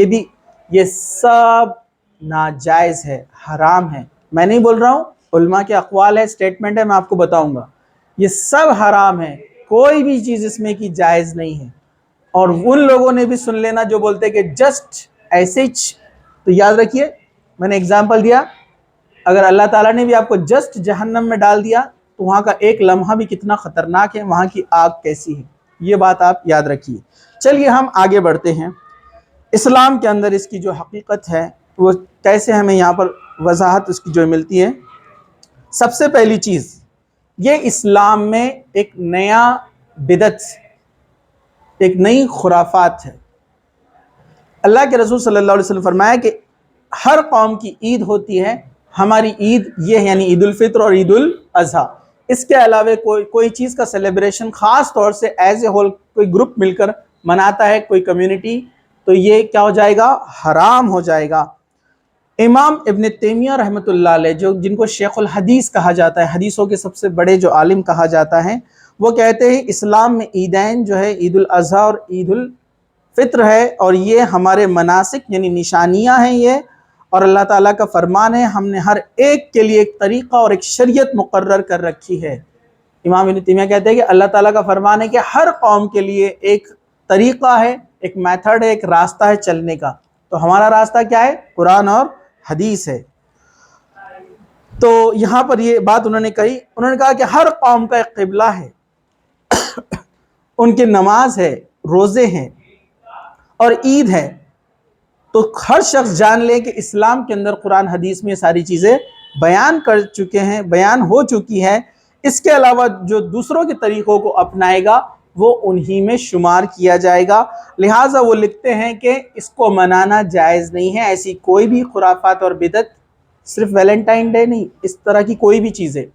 یہ سب ناجائز ہے، حرام ہے۔ میں نہیں بول رہا ہوں، علماء کے اقوال ہے، اسٹیٹمنٹ ہے، میں آپ کو بتاؤں گا۔ یہ سب حرام ہے، کوئی بھی چیز اس میں کی جائز نہیں ہے۔ اور ان لوگوں نے بھی سن لینا جو بولتے کہ جسٹ ایسے، تو یاد رکھیے میں نے اگزامپل دیا، اگر اللہ تعالیٰ نے بھی آپ کو جسٹ جہنم میں ڈال دیا تو وہاں کا ایک لمحہ بھی کتنا خطرناک ہے، وہاں کی آگ کیسی ہے، یہ بات آپ یاد رکھیے۔ چلیے ہم آگے بڑھتے ہیں۔ اسلام کے اندر اس کی جو حقیقت ہے وہ کیسے ہمیں یہاں پر وضاحت اس کی جو ملتی ہے۔ سب سے پہلی چیز، یہ اسلام میں ایک نیا بدعت، ایک نئی خرافات ہے۔ اللہ کے رسول صلی اللہ علیہ وسلم فرمایا کہ ہر قوم کی عید ہوتی ہے، ہماری عید یہ ہے، یعنی عید الفطر اور عید الاضحیٰ۔ اس کے علاوہ کوئی چیز کا سیلیبریشن خاص طور سے ایز اے ہول کوئی گروپ مل کر مناتا ہے، کوئی کمیونٹی، تو یہ کیا ہو جائے گا؟ حرام ہو جائے گا۔ امام ابن تیمیہ رحمۃ اللہ علیہ، جن کو شیخ الحدیث کہا جاتا ہے، حدیثوں کے سب سے بڑے جو عالم کہا جاتا ہے، وہ کہتے ہیں اسلام میں عیدین جو ہے عید الاضحیٰ اور عید الفطر ہے، اور یہ ہمارے مناسک یعنی نشانیاں ہیں یہ، اور اللہ تعالیٰ کا فرمان ہے، ہم نے ہر ایک کے لیے ایک طریقہ اور ایک شریعت مقرر کر رکھی ہے۔ امام ابن تیمیہ کہتے ہیں کہ اللہ تعالیٰ کا فرمان ہے کہ ہر قوم کے لیے ایک طریقہ ہے، ایک میتھڈ ہے، ایک راستہ ہے چلنے کا۔ تو ہمارا راستہ کیا ہے؟ قرآن اور حدیث ہے۔ تو یہاں پر یہ بات انہوں نے کہی، انہوں نے کہا کہ ہر قوم کا ایک قبلہ ہے، ان کی نماز ہے، روزے ہیں اور عید ہے۔ تو ہر شخص جان لے کہ اسلام کے اندر قرآن حدیث میں یہ ساری چیزیں بیان کر چکے ہیں، بیان ہو چکی ہے۔ اس کے علاوہ جو دوسروں کے طریقوں کو اپنائے گا وہ انہی میں شمار کیا جائے گا۔ لہٰذا وہ لکھتے ہیں کہ اس کو منانا جائز نہیں ہے، ایسی کوئی بھی خرافات اور بدعت، صرف ویلنٹائن ڈے نہیں، اس طرح کی کوئی بھی چیزیں،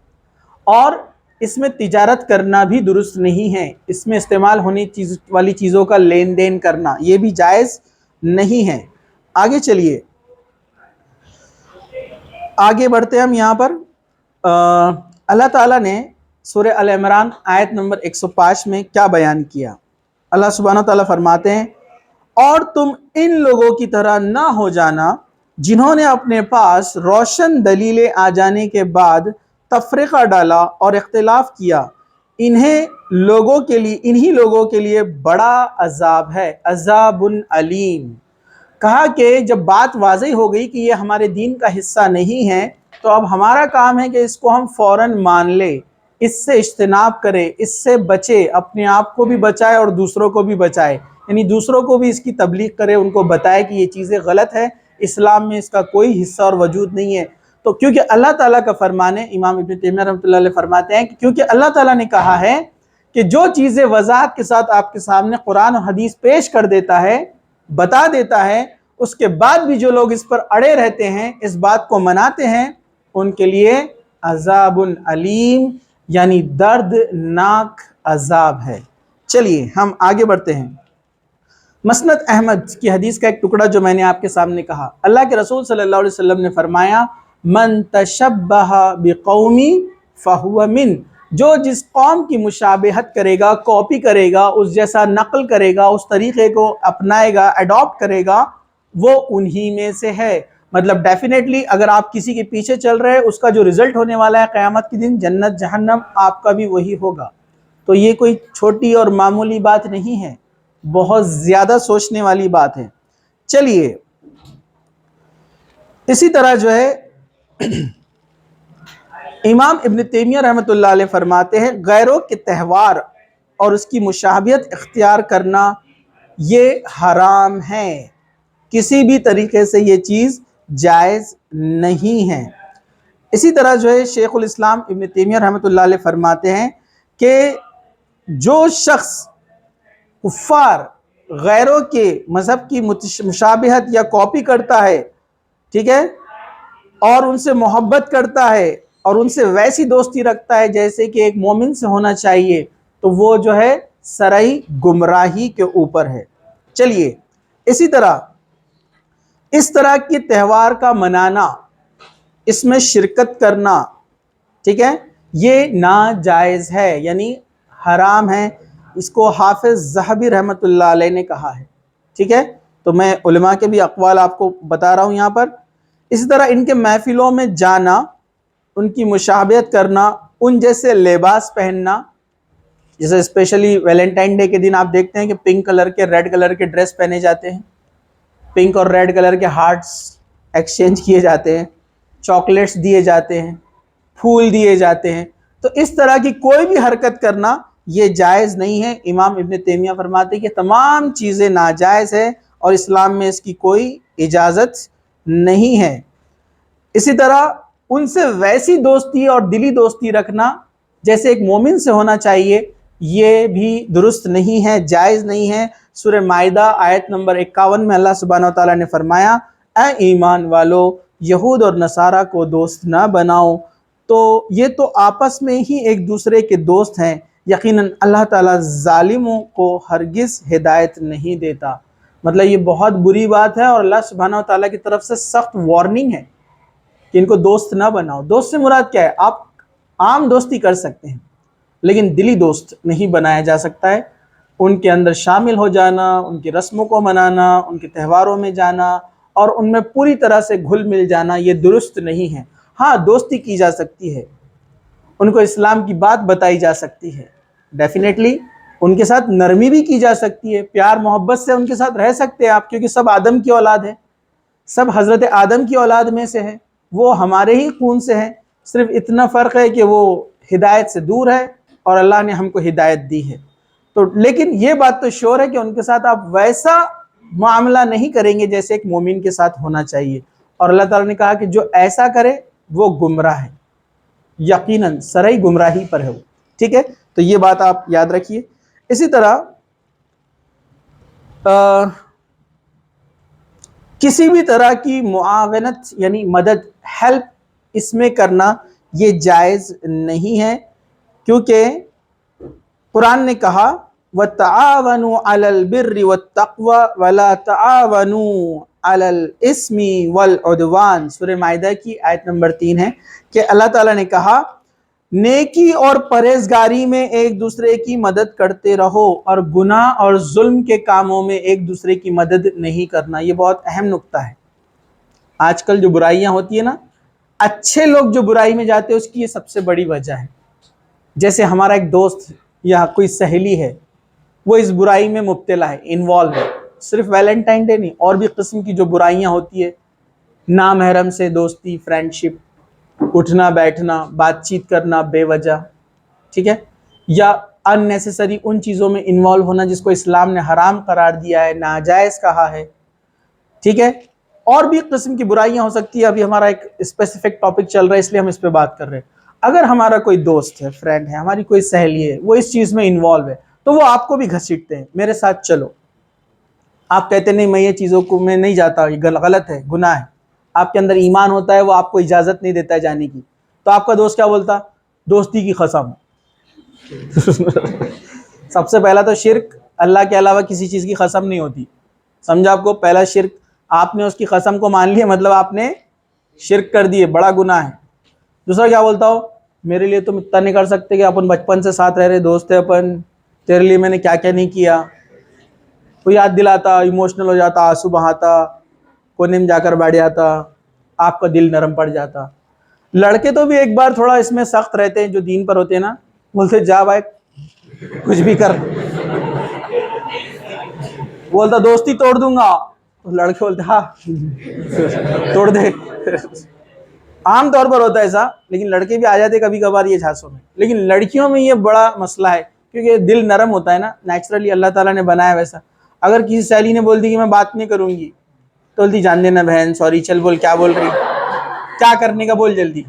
اور اس میں تجارت کرنا بھی درست نہیں ہے، اس میں استعمال ہونے والی چیزوں کا لین دین کرنا یہ بھی جائز نہیں ہے۔ آگے چلیے، آگے بڑھتے ہیں ہم۔ یہاں پر اللہ تعالیٰ نے سورہ ال عمران آیت نمبر 105 میں کیا بیان کیا؟ اللہ سبحانہ تعالیٰ فرماتے ہیں، اور تم ان لوگوں کی طرح نہ ہو جانا جنہوں نے اپنے پاس روشن دلیلیں آ جانے کے بعد تفرقہ ڈالا اور اختلاف کیا، انہی لوگوں کے لیے بڑا عذاب ہے، عذاب علیم۔ کہا کہ جب بات واضح ہو گئی کہ یہ ہمارے دین کا حصہ نہیں ہے، تو اب ہمارا کام ہے کہ اس کو ہم فوراً مان لیں، اس سے اجتناب کرے، اس سے بچے، اپنے آپ کو بھی بچائے اور دوسروں کو بھی بچائے، یعنی دوسروں کو بھی اس کی تبلیغ کرے، ان کو بتائے کہ یہ چیزیں غلط ہے، اسلام میں اس کا کوئی حصہ اور وجود نہیں ہے۔ تو کیونکہ اللہ تعالیٰ کا فرمان ہے، امام ابن تیمیہ رحمۃ اللہ علیہ فرماتے ہیں کہ کیونکہ اللہ تعالیٰ نے کہا ہے کہ جو چیزیں وضاحت کے ساتھ آپ کے سامنے قرآن اور حدیث پیش کر دیتا ہے، بتا دیتا ہے، اس کے بعد بھی جو لوگ اس پر اڑے رہتے ہیں، اس بات کو مناتے ہیں، ان کے لیے عذاب علیم یعنی دردناک عذاب ہے۔ چلیے ہم آگے بڑھتے ہیں۔ مسند احمد کی حدیث کا ایک ٹکڑا جو میں نے آپ کے سامنے کہا، اللہ کے رسول صلی اللہ علیہ وسلم نے فرمایا، من تشبہ بقوم فہو من، جو جس قوم کی مشابہت کرے گا، کاپی کرے گا، اس جیسا نقل کرے گا، اس طریقے کو اپنائے گا، اڈاپٹ کرے گا، وہ انہی میں سے ہے۔ مطلب ڈیفینیٹلی اگر آپ کسی کے پیچھے چل رہے ہیں، اس کا جو رزلٹ ہونے والا ہے قیامت کے دن جنت جہنم، آپ کا بھی وہی ہوگا۔ تو یہ کوئی چھوٹی اور معمولی بات نہیں ہے، بہت زیادہ سوچنے والی بات ہے۔ چلیے اسی طرح جو ہے امام ابن تیمیہ رحمۃ اللہ علیہ فرماتے ہیں غیروں کے تہوار اور اس کی مشابہت اختیار کرنا یہ حرام ہے، کسی بھی طریقے سے یہ چیز جائز نہیں ہے۔ اسی طرح جو ہے شیخ الاسلام ابن تیمیہ رحمۃ اللہ علیہ فرماتے ہیں کہ جو شخص کفار غیروں کے مذہب کی مشابہت یا کاپی کرتا ہے، ٹھیک ہے، اور ان سے محبت کرتا ہے اور ان سے ویسی دوستی رکھتا ہے جیسے کہ ایک مومن سے ہونا چاہیے، تو وہ جو ہے سرائی گمراہی کے اوپر ہے۔ چلیے اسی طرح اس طرح کی تہوار کا منانا، اس میں شرکت کرنا، ٹھیک ہے، یہ ناجائز ہے، یعنی حرام ہے۔ اس کو حافظ ذہبی رحمۃ اللہ علیہ نے کہا ہے، ٹھیک ہے۔ تو میں علماء کے بھی اقوال آپ کو بتا رہا ہوں یہاں پر۔ اسی طرح ان کے محفلوں میں جانا، ان کی مشابہت کرنا، ان جیسے لباس پہننا، جیسے اسپیشلی ویلنٹائن ڈے کے دن آپ دیکھتے ہیں کہ پنک کلر کے ریڈ کلر کے ڈریس پہنے جاتے ہیں، پنک اور ریڈ کلر کے ہارٹس ایکسچینج کیے جاتے ہیں، چاکلیٹس دیے جاتے ہیں، پھول دیے جاتے ہیں۔ تو اس طرح کی کوئی بھی حرکت کرنا یہ جائز نہیں ہے۔ امام ابن تیمیہ فرماتے ہیں کہ تمام چیزیں ناجائز ہے اور اسلام میں اس کی کوئی اجازت نہیں ہے۔ اسی طرح ان سے ویسی دوستی اور دلی دوستی رکھنا جیسے ایک مومن سے ہونا چاہیے، یہ بھی درست نہیں ہے، جائز نہیں ہے۔ سورہ مائدہ آیت نمبر 51 میں اللہ سبحانہ و تعالیٰ نے فرمایا اے ایمان والو یہود اور نصارہ کو دوست نہ بناؤ، تو یہ تو آپس میں ہی ایک دوسرے کے دوست ہیں، یقیناً اللہ تعالیٰ ظالموں کو ہرگز ہدایت نہیں دیتا۔ مطلب یہ بہت بری بات ہے اور اللہ سبحانہ و تعالیٰ کی طرف سے سخت وارننگ ہے کہ ان کو دوست نہ بناؤ۔ دوست سے مراد کیا ہے؟ آپ عام دوستی کر سکتے ہیں لیکن دلی دوست نہیں بنایا جا سکتا ہے۔ ان کے اندر شامل ہو جانا، ان کی رسموں کو منانا، ان کے تہواروں میں جانا اور ان میں پوری طرح سے گھل مل جانا یہ درست نہیں ہے۔ ہاں دوستی کی جا سکتی ہے، ان کو اسلام کی بات بتائی جا سکتی ہے، ڈیفینیٹلی ان کے ساتھ نرمی بھی کی جا سکتی ہے، پیار محبت سے ان کے ساتھ رہ سکتے ہیں آپ، کیونکہ سب آدم کی اولاد ہے، سب حضرت آدم کی اولاد میں سے ہے، وہ ہمارے ہی خون سے ہے، صرف اتنا فرق ہے کہ وہ ہدایت سے دور ہے اور اللہ نے ہم کو ہدایت دی ہے۔ تو لیکن یہ بات تو شور ہے کہ ان کے ساتھ آپ ویسا معاملہ نہیں کریں گے جیسے ایک مومن کے ساتھ ہونا چاہیے، اور اللہ تعالیٰ نے کہا کہ جو ایسا کرے وہ گمراہ ہے، یقیناً سرائی گمراہی پر ہے وہ، ٹھیک ہے۔ تو یہ بات آپ یاد رکھیے۔ اسی طرح کسی بھی طرح کی معاونت یعنی مدد، ہیلپ اس میں کرنا یہ جائز نہیں ہے، کیونکہ قرآن نے کہا وَتَعَاوَنُوا عَلَى الْبِرِّ وَالتَّقْوَى وَلَا تَعَاوَنُوا عَلَى الْإِثْمِ وَالْعُدْوَانِ۔ سورہ مائدہ کی آیت نمبر 3 ہے کہ اللہ تعالیٰ نے کہا نیکی اور پرہیزگاری میں ایک دوسرے کی مدد کرتے رہو اور گناہ اور ظلم کے کاموں میں ایک دوسرے کی مدد نہیں کرنا۔ یہ بہت اہم نقطہ ہے۔ آج کل جو برائیاں ہوتی ہیں نا، اچھے لوگ جو برائی میں جاتے ہیں اس کی یہ سب سے بڑی وجہ ہے۔ جیسے ہمارا ایک دوست یا کوئی سہیلی ہے، وہ اس برائی میں مبتلا ہے، انوالو ہے، صرف ویلنٹائن ڈے نہیں، اور بھی قسم کی جو برائیاں ہوتی ہے، نامحرم سے دوستی، فرینڈشپ، اٹھنا بیٹھنا، بات چیت کرنا بے وجہ، ٹھیک ہے، یا ان نیسیسری ان چیزوں میں انوالو ہونا جس کو اسلام نے حرام قرار دیا ہے، ناجائز کہا ہے، ٹھیک ہے۔ اور بھی قسم کی برائیاں ہو سکتی ہے۔ ابھی ہمارا ایک اسپیسیفک ٹاپک چل رہا ہے اس لیے ہم اس پہ بات کر رہے ہیں۔ اگر ہمارا کوئی دوست ہے، فرینڈ ہے، ہماری کوئی سہیلی ہے، وہ اس چیز میں انوالو ہے تو وہ آپ کو بھی گھسیٹتے ہیں میرے ساتھ چلو، آپ کہتے نہیں میں یہ چیزوں کو میں نہیں جاتا، یہ غلط ہے، گناہ ہے، آپ کے اندر ایمان ہوتا ہے، وہ آپ کو اجازت نہیں دیتا ہے جانے کی، تو آپ کا دوست کیا بولتا؟ دوستی کی قسم۔ سب سے پہلا تو شرک، اللہ کے علاوہ کسی چیز کی قسم نہیں ہوتی، سمجھا آپ کو؟ پہلا شرک، آپ نے اس کی قسم کو مان لیا، مطلب آپ نے شرک کر دیے، بڑا گناہ ہے۔ دوسرا کیا بولتا ہو؟ میرے لیے تم اتنا نہیں کر سکتے کہ اپن بچپن سے ساتھ رہ رہے دوست ہیں اپن, تیرے لیے میں نے کیا کیا نہیں کیا. وہ یاد دلاتا, ایموشنل ہو جاتا, آنسو بہاتا, کونے میں جا کر بیٹھ جاتا, آپ کا دل نرم پڑ جاتا. لڑکے تو بھی ایک بار تھوڑا اس میں سخت رہتے ہیں جو دین پر ہوتے ہیں نا, بولتے جا بھائی کچھ بھی کر, بولتا دوستی توڑ دوں گا, لڑکے بولتے ہاں توڑ دے. عام طور پر ہوتا ہے ایسا, لیکن لڑکے بھی آ جاتے کبھی کبھار یہ جھانسوں میں. لیکن لڑکیوں میں یہ بڑا مسئلہ ہے, کیونکہ دل نرم ہوتا ہے نا, نیچرلی اللہ تعالیٰ نے بنایا ویسا. اگر کسی سہیلی نے بول دی کہ میں بات نہیں کروں گی, تو بولتی جان دینا بہن, سوری, چل بول کیا بول رہی, کیا کرنے کا بول جلدی.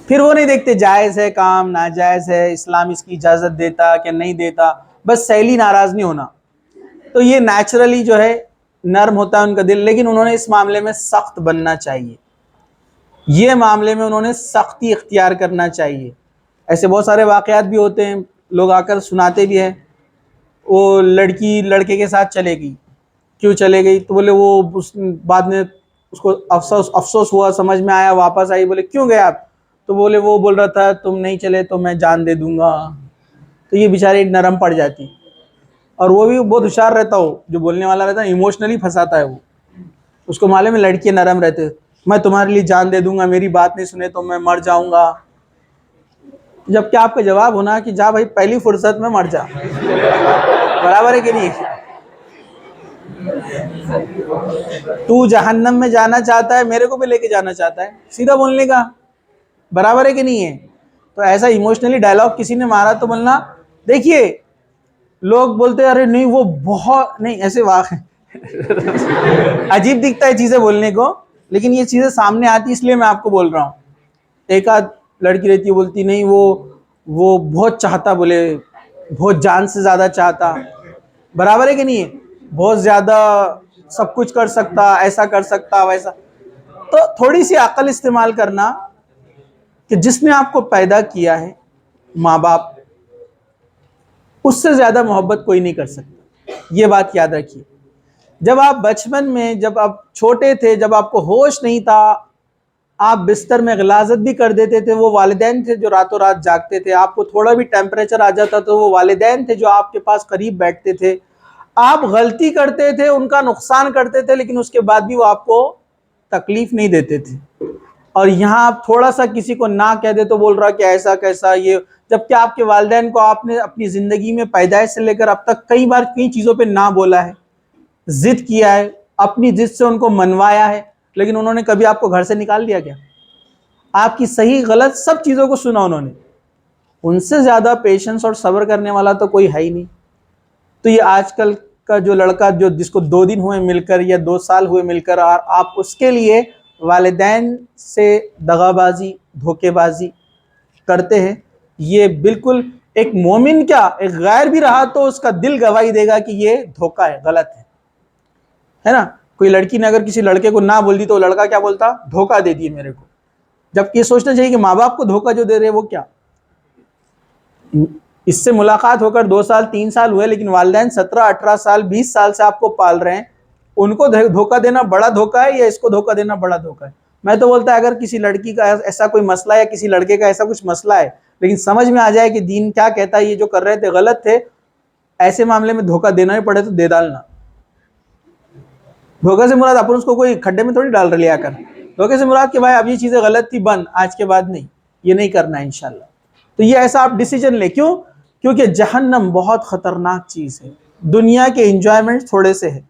پھر وہ نہیں دیکھتے جائز ہے کام, ناجائز ہے, اسلام اس کی اجازت دیتا کہ نہیں دیتا, بس سہیلی ناراض نہیں ہونا. تو یہ نیچرلی جو ہے نرم ہوتا ہے ان کا دل. لیکن انہوں نے اس معاملے میں سخت بننا چاہیے, یہ معاملے میں انہوں نے سختی اختیار کرنا چاہیے. ایسے بہت سارے واقعات بھی ہوتے ہیں, لوگ آ کر سناتے بھی ہیں. وہ لڑکی لڑکے کے ساتھ چلے گئی, کیوں چلے گئی, تو بولے وہ بعد میں اس کو افسوس ہوا, سمجھ میں آیا, واپس آئی, بولے کیوں گئے آپ, تو بولے وہ بول رہا تھا تم نہیں چلے تو میں جان دے دوں گا. تو یہ بیچاری نرم پڑ جاتی. اور وہ بھی بہت ہوشیار رہتا ہو, جو بولنے والا رہتا ہے ایموشنلی پھنساتا ہے وہ. اس کو معلوم ہے لڑکیاں نرم رہتے, میں تمہارے لیے جان دے دوں گا, میری بات نہیں سنے تو میں مر جاؤں گا. جب کہ آپ کا جواب ہونا کہ جا بھائی پہلی فرصت میں مر جا. برابر ہے کہ نہیں؟ تو جہنم میں جانا چاہتا ہے, میرے کو بھی لے کے جانا چاہتا ہے, سیدھا بولنے کا. برابر ہے کہ نہیں ہے؟ تو ایسا ایموشنلی ڈائلاگ کسی نے مارا تو بولنا, دیکھیے لوگ بولتے ہیں ارے نہیں وہ بہت نہیں, ایسے واقع عجیب دکھتا ہے چیزیں بولنے کو, لیکن یہ چیزیں سامنے آتی اس لیے میں آپ کو بول رہا ہوں. ایک آدھ لڑکی رہتی ہے بولتی نہیں وہ بہت چاہتا, بولے بہت جان سے زیادہ چاہتا. برابر ہے کہ نہیں ہے؟ بہت زیادہ سب کچھ کر سکتا, ایسا کر سکتا ویسا. تو تھوڑی سی عقل استعمال کرنا کہ جس نے آپ کو پیدا کیا ہے, ماں باپ, اس سے زیادہ محبت کوئی نہیں کر سکتا. یہ بات یاد رکھیے. جب آپ بچپن میں, جب آپ چھوٹے تھے, جب آپ کو ہوش نہیں تھا, آپ بستر میں غلاظت بھی کر دیتے تھے, وہ والدین تھے جو راتوں رات جاگتے تھے. آپ کو تھوڑا بھی ٹیمپریچر آ جاتا تو وہ والدین تھے جو آپ کے پاس قریب بیٹھتے تھے. آپ غلطی کرتے تھے, ان کا نقصان کرتے تھے, لیکن اس کے بعد بھی وہ آپ کو تکلیف نہیں دیتے تھے. اور یہاں آپ تھوڑا سا کسی کو نہ کہہ دے تو بول رہا کہ ایسا کیسا یہ, جبکہ آپ کے والدین کو آپ نے اپنی زندگی میں پیدائش سے لے کر اب تک کئی بار کئی چیزوں پہ نہ بولا ہے, ضد کیا ہے, اپنی ضد سے ان کو منوایا ہے, لیکن انہوں نے کبھی آپ کو گھر سے نکال دیا کیا؟ آپ کی صحیح غلط سب چیزوں کو سنا انہوں نے. ان سے زیادہ پیشنس اور صبر کرنے والا تو کوئی ہے ہی نہیں. تو یہ آج کل کا جو لڑکا جو جس کو 2 دن ہوئے مل کر یا 2 سال ہوئے مل کر, اور آپ اس کے لیے والدین سے دغا بازی, دھوکے بازی کرتے ہیں, یہ بالکل ایک مومن کیا ایک غیر بھی رہا تو اس کا دل گواہی دے گا کہ یہ دھوکہ ہے, غلط ہے نا. کوئی لڑکی نے اگر کسی لڑکے کو نہ بول دی تو وہ لڑکا کیا بولتا, دھوکہ دے دیے میرے کو. جبکہ یہ سوچنا چاہیے کہ ماں باپ کو دھوکہ جو دے رہے وہ کیا, اس سے ملاقات ہو کر 2 سال 3 سال ہوئے, لیکن والدین 17 18 سال 20 سال سے آپ کو پال رہے ہیں. ان کو دھوکہ دینا بڑا دھوکہ ہے یا اس کو دھوکہ دینا بڑا دھوکہ ہے؟ میں تو بولتا ہے اگر کسی لڑکی کا ایسا کوئی مسئلہ ہے یا کسی لڑکے کا ایسا کچھ مسئلہ ہے, لیکن سمجھ میں آ جائے کہ دین کیا کہتا ہے, یہ جو کر رہے تھے غلط تھے, ایسے معاملے میں دھوکہ دینا ہی پڑے تو دے ڈالنا. دھوکے سے مراد اپن اس کو کوئی کھڈے میں تھوڑی ڈال رہے لیا کر. دھوکے سے مراد کہ بھائی اب یہ چیزیں غلط تھی, بند, آج کے بعد نہیں, یہ نہیں کرنا ہے انشاءاللہ. تو یہ ایسا آپ ڈیسیجن لیں. کیوں؟ کیونکہ جہنم بہت خطرناک چیز ہے. دنیا کے انجوائمنٹ تھوڑے سے ہے,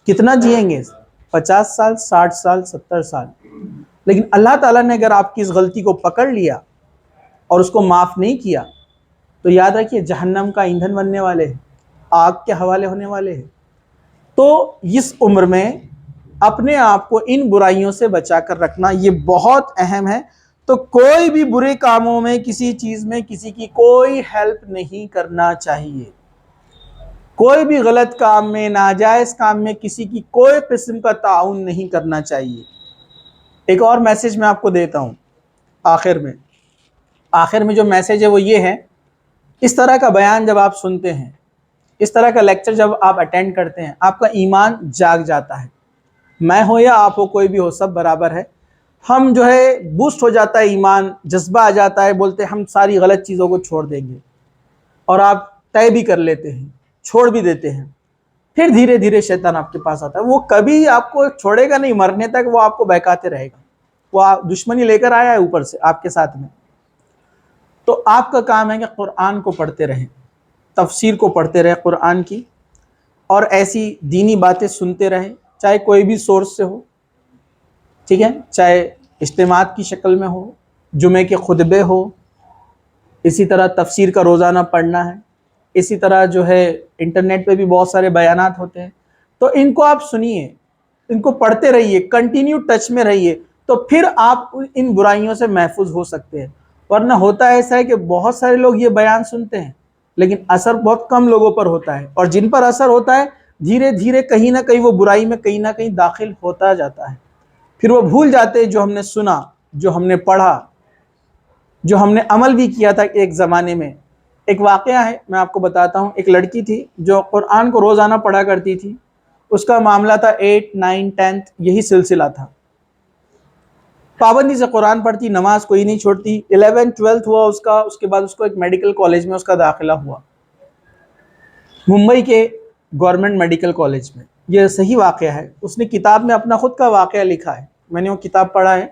کتنا جئیں گے, 50 سال 60 سال 70 سال, لیکن اللہ تعالیٰ نے اگر آپ کی اس غلطی کو پکڑ لیا اور اس کو معاف نہیں کیا تو یاد رکھیے جہنم کا ایندھن بننے والے ہیں, آگ کے حوالے ہونے والے ہیں. تو اس عمر میں اپنے آپ کو ان برائیوں سے بچا کر رکھنا یہ بہت اہم ہے. تو کوئی بھی برے کاموں میں, کسی چیز میں کسی کی کوئی ہیلپ نہیں کرنا چاہیے. کوئی بھی غلط کام میں, ناجائز کام میں کسی کی کوئی قسم کا تعاون نہیں کرنا چاہیے. ایک اور میسج میں آپ کو دیتا ہوں آخر میں جو میسج ہے وہ یہ ہے, اس طرح کا بیان جب آپ سنتے ہیں, اس طرح کا لیکچر جب آپ اٹینڈ کرتے ہیں, آپ کا ایمان جاگ جاتا ہے. میں ہو یا آپ ہو, کوئی بھی ہو, سب برابر ہے. ہم جو ہے بوسٹ ہو جاتا ہے ایمان، جذبہ آ جاتا ہے، بولتے ہیں ہم ساری غلط چیزوں کو چھوڑ دیں گے، اور آپ طے بھی کر لیتے ہیں، چھوڑ بھی دیتے ہیں۔ پھر دھیرے دھیرے شیطان آپ کے پاس آتا ہے، وہ کبھی آپ کو چھوڑے گا نہیں، مرنے تک وہ آپ کو بہکاتے رہے گا، وہ دشمنی لے کر آیا ہے اوپر سے آپ کے ساتھ میں۔ تو آپ کا کام ہے کہ قرآن کو پڑھتے رہیں، تفسیر کو پڑھتے رہیں قرآن کی، اور ایسی دینی باتیں سنتے رہیں، چاہے کوئی بھی سورس سے ہو، ٹھیک ہے، چاہے اجتماعات کی شکل میں ہو، جمعے کے خطبے ہو، اسی طرح تفسیر کا روزانہ پڑھنا ہے، اسی طرح جو ہے انٹرنیٹ پہ بھی بہت سارے بیانات ہوتے ہیں، تو ان کو آپ سنیے، ان کو پڑھتے رہیے، کنٹینیو ٹچ میں رہیے، تو پھر آپ ان برائیوں سے محفوظ ہو سکتے ہیں۔ ورنہ ہوتا ایسا ہے کہ بہت سارے لوگ یہ بیان سنتے ہیں لیکن اثر بہت کم لوگوں پر ہوتا ہے، اور جن پر اثر ہوتا ہے دھیرے دھیرے کہیں نہ کہیں وہ برائی میں کہیں نہ کہیں داخل ہوتا جاتا ہے، پھر وہ بھول جاتے ہیں جو ہم نے سنا، جو ہم نے پڑھا، جو ہم نے عمل بھی کیا تھا ایک زمانے میں۔ ایک واقعہ ہے، میں آپ کو بتاتا ہوں۔ ایک لڑکی تھی جو قرآن کو روزانہ پڑھا کرتی تھی، اس کا معاملہ تھا 8 9 10 یہی سلسلہ تھا، پابندی سے قرآن پڑھتی، نماز کوئی نہیں چھوڑتی۔ 11 12 ہوا اس کا، اس کے بعد اس کو ایک میڈیکل کالج میں اس کا داخلہ ہوا، ممبئی کے گورنمنٹ میڈیکل کالج میں۔ یہ صحیح واقعہ ہے، اس نے کتاب میں اپنا خود کا واقعہ لکھا ہے، میں نے وہ کتاب پڑھا ہے۔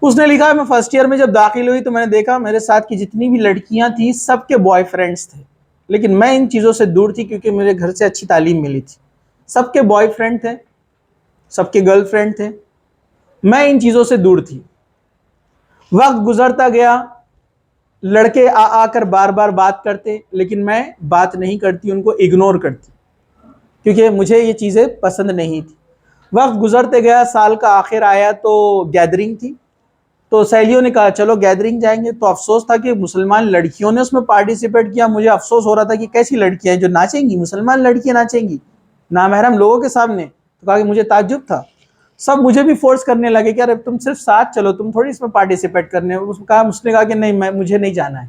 اس نے لکھا ہے میں فرسٹ ایئر میں جب داخل ہوئی تو میں نے دیکھا میرے ساتھ کی جتنی بھی لڑکیاں تھیں سب کے بوائے فرینڈس تھے، لیکن میں ان چیزوں سے دور تھی کیونکہ مجھے گھر سے اچھی تعلیم ملی تھی۔ سب کے بوائے فرینڈ تھے، سب کے گرل فرینڈ تھے، میں ان چیزوں سے دور تھی۔ وقت گزرتا گیا، لڑکے آ کر بار بار بات کرتے، لیکن میں بات نہیں کرتی، ان کو اگنور کرتی، کیونکہ مجھے یہ چیزیں پسند نہیں تھی۔ وقت گزرتے گیا، سال کا آخر آیا تو گیدرنگ تھی، تو سہیلیوں نے کہا چلو گیدرنگ جائیں گے، تو افسوس تھا کہ مسلمان لڑکیوں نے اس میں پارٹیسپیٹ کیا۔ مجھے افسوس ہو رہا تھا کہ کیسی لڑکیاں ہیں جو ناچیں گی، مسلمان لڑکیاں ناچیں گی نامحرم لوگوں کے سامنے، تو کہا کہ مجھے تعجب تھا۔ سب مجھے بھی فورس کرنے لگے کہ ارے تم صرف ساتھ چلو، تم تھوڑی اس میں پارٹیسپیٹ کرنے ہو۔ اس نے کہا کہ نہیں، مجھے نہیں جانا ہے۔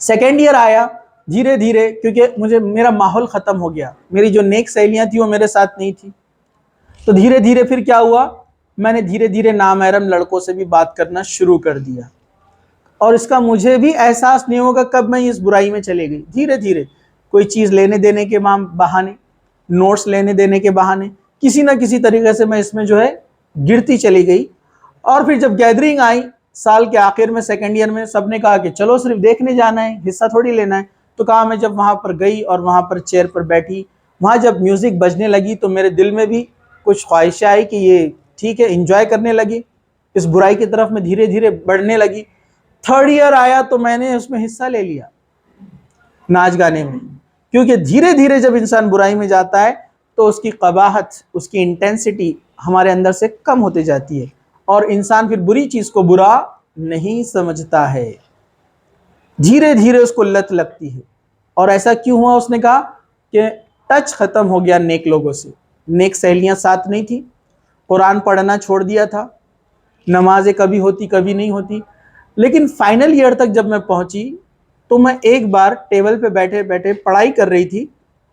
سیکنڈ ایئر آیا، دھیرے دھیرے کیونکہ میرا ماحول ختم ہو گیا، میری جو نیک سہیلیاں تھیں وہ میرے ساتھ نہیں تھی، تو دھیرے دھیرے پھر کیا ہوا، میں نے دھیرے دھیرے نامحرم لڑکوں سے بھی بات کرنا شروع کر دیا، اور اس کا مجھے بھی احساس نہیں ہوگا کب میں اس برائی میں چلے گئی۔ دھیرے دھیرے کوئی چیز لینے دینے کے بہانے، نوٹس لینے دینے کے بہانے، کسی نہ کسی طریقے سے میں اس میں جو ہے گرتی چلی گئی۔ اور پھر جب گیدرنگ آئی سال کے آخر میں، سیکنڈ ایئر میں، سب نے کہا کہ چلو صرف دیکھنے جانا ہے، حصہ تھوڑی لینا ہے۔ تو کہا میں جب وہاں پر گئی اور وہاں پر چیئر پر بیٹھی، وہاں جب میوزک بجنے لگی تو میرے دل میں بھی کچھ خواہشیں آئی کہ یہ ٹھیک ہے، انجوائے کرنے لگی، اس برائی کی طرف میں دھیرے دھیرے بڑھنے لگی۔ تھرڈ ایئر آیا تو میں نے اس میں حصہ لے لیا، ناچ گانے میں، کیونکہ دھیرے دھیرے جب انسان برائی میں جاتا ہے تو اس کی قباحت، اس کی انٹینسٹی ہمارے اندر سے کم ہوتی جاتی ہے، اور انسان پھر بری چیز کو برا نہیں سمجھتا ہے، دھیرے دھیرے اس کو لت لگتی ہے۔ اور ایسا کیوں ہوا؟ اس نے کہا کہ ٹچ ختم ہو گیا نیک لوگوں سے، نیک سہیلیاں ساتھ نہیں تھی، قرآن پڑھنا چھوڑ دیا تھا، نمازیں کبھی ہوتی کبھی نہیں ہوتی۔ لیکن فائنل ایئر تک جب میں پہنچی تو میں ایک بار ٹیبل پہ بیٹھے بیٹھے پڑھائی کر رہی تھی،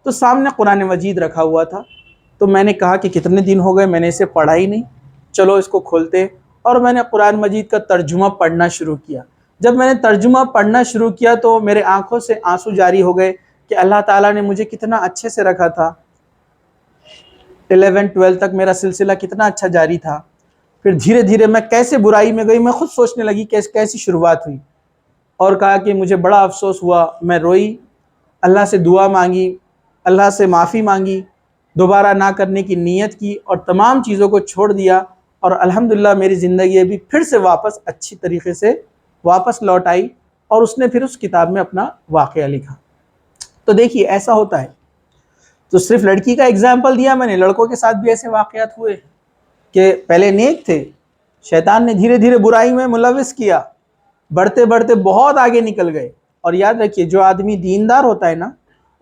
تو سامنے قرآن مجید رکھا ہوا تھا، تو میں نے کہا کہ کتنے دن ہو گئے میں نے اسے پڑھا ہی نہیں، چلو اس کو کھولتے، اور میں نے قرآن مجید کا ترجمہ پڑھنا شروع کیا۔ جب میں نے ترجمہ پڑھنا شروع کیا تو میرے آنکھوں سے آنسو جاری ہو گئے کہ اللہ تعالیٰ نے مجھے کتنا اچھے سے رکھا تھا، 11 12 تک میرا سلسلہ کتنا اچھا جاری تھا، پھر دھیرے دھیرے میں کیسے برائی میں گئی، میں خود سوچنے لگی کیسی شروعات ہوئی، اور کہا کہ مجھے بڑا افسوس ہوا، میں روئی، اللہ سے دعا مانگی، اللہ سے معافی مانگی، دوبارہ نہ کرنے کی نیت کی، اور تمام چیزوں کو چھوڑ دیا، اور الحمدللہ میری زندگی ابھی پھر سے واپس اچھی طریقے سے واپس لوٹ آئی۔ اور اس نے پھر اس کتاب میں اپنا واقعہ لکھا۔ تو دیکھیے ایسا ہوتا ہے، تو صرف لڑکی کا اگزامپل دیا میں نے، لڑکوں کے ساتھ بھی ایسے واقعات ہوئے کہ پہلے نیک تھے، شیطان نے دھیرے دھیرے برائی میں ملوث کیا، بڑھتے بڑھتے بہت آگے نکل گئے۔ اور یاد رکھیے جو آدمی دیندار ہوتا ہے نا،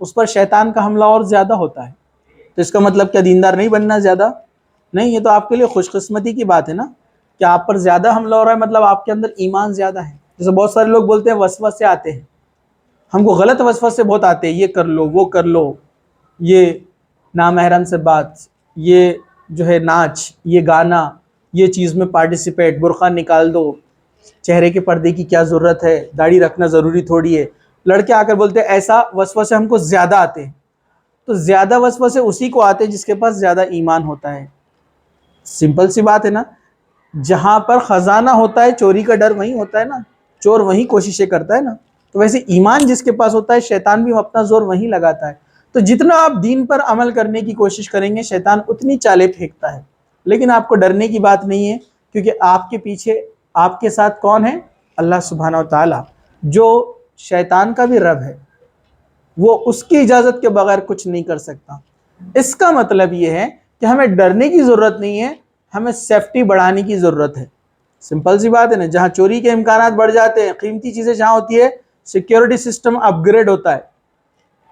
اس پر شیطان کا حملہ اور زیادہ ہوتا ہے، تو اس کا مطلب کیا دیندار نہیں بننا زیادہ؟ نہیں، یہ تو آپ کے لیے خوش قسمتی کی بات ہے نا کہ آپ پر زیادہ حملہ ہو رہا ہے، مطلب آپ کے اندر ایمان زیادہ ہے۔ جیسے بہت سارے لوگ بولتے ہیں وسوسے آتے ہیں، ہم کو غلط وسوسے بہت آتے ہیں، یہ کر لو، وہ کر لو، یہ نامحرم سے بات، یہ جو ہے ناچ، یہ گانا، یہ چیز میں پارٹیسپیٹ، برقع نکال دو، چہرے کے پردے کی کیا ضرورت ہے، داڑھی رکھنا ضروری تھوڑی ہے۔ لڑکے آ کر بولتے ہیں ایسا وسوسے ہم کو زیادہ آتے ہیں، تو زیادہ وسوسے اسی کو آتے ہیں جس کے پاس زیادہ ایمان ہوتا ہے۔ سمپل سی بات ہے نا، جہاں پر خزانہ ہوتا ہے چوری کا ڈر وہیں ہوتا ہے نا، چور وہیں کوششیں کرتا ہے نا۔ تو ویسے ایمان جس کے پاس ہوتا ہے شیطان بھی اپنا زور وہیں لگاتا ہے۔ تو جتنا آپ دین پر عمل کرنے کی کوشش کریں گے شیطان اتنی چالیں پھینکتا ہے، لیکن آپ کو ڈرنے کی بات نہیں ہے، کیونکہ آپ کے پیچھے آپ کے ساتھ کون ہے؟ اللہ سبحانہ و تعالیٰ، جو شیطان کا بھی رب ہے، وہ اس کی اجازت کے بغیر کچھ نہیں کر سکتا۔ اس کا مطلب یہ ہے کہ ہمیں ڈرنے کی ضرورت نہیں ہے، ہمیں سیفٹی بڑھانے کی ضرورت ہے۔ سمپل سی بات ہے نا، جہاں چوری کے امکانات بڑھ جاتے ہیں، قیمتی چیزیں جہاں ہوتی ہے، سیکیورٹی سسٹم اپ گریڈ ہوتا ہے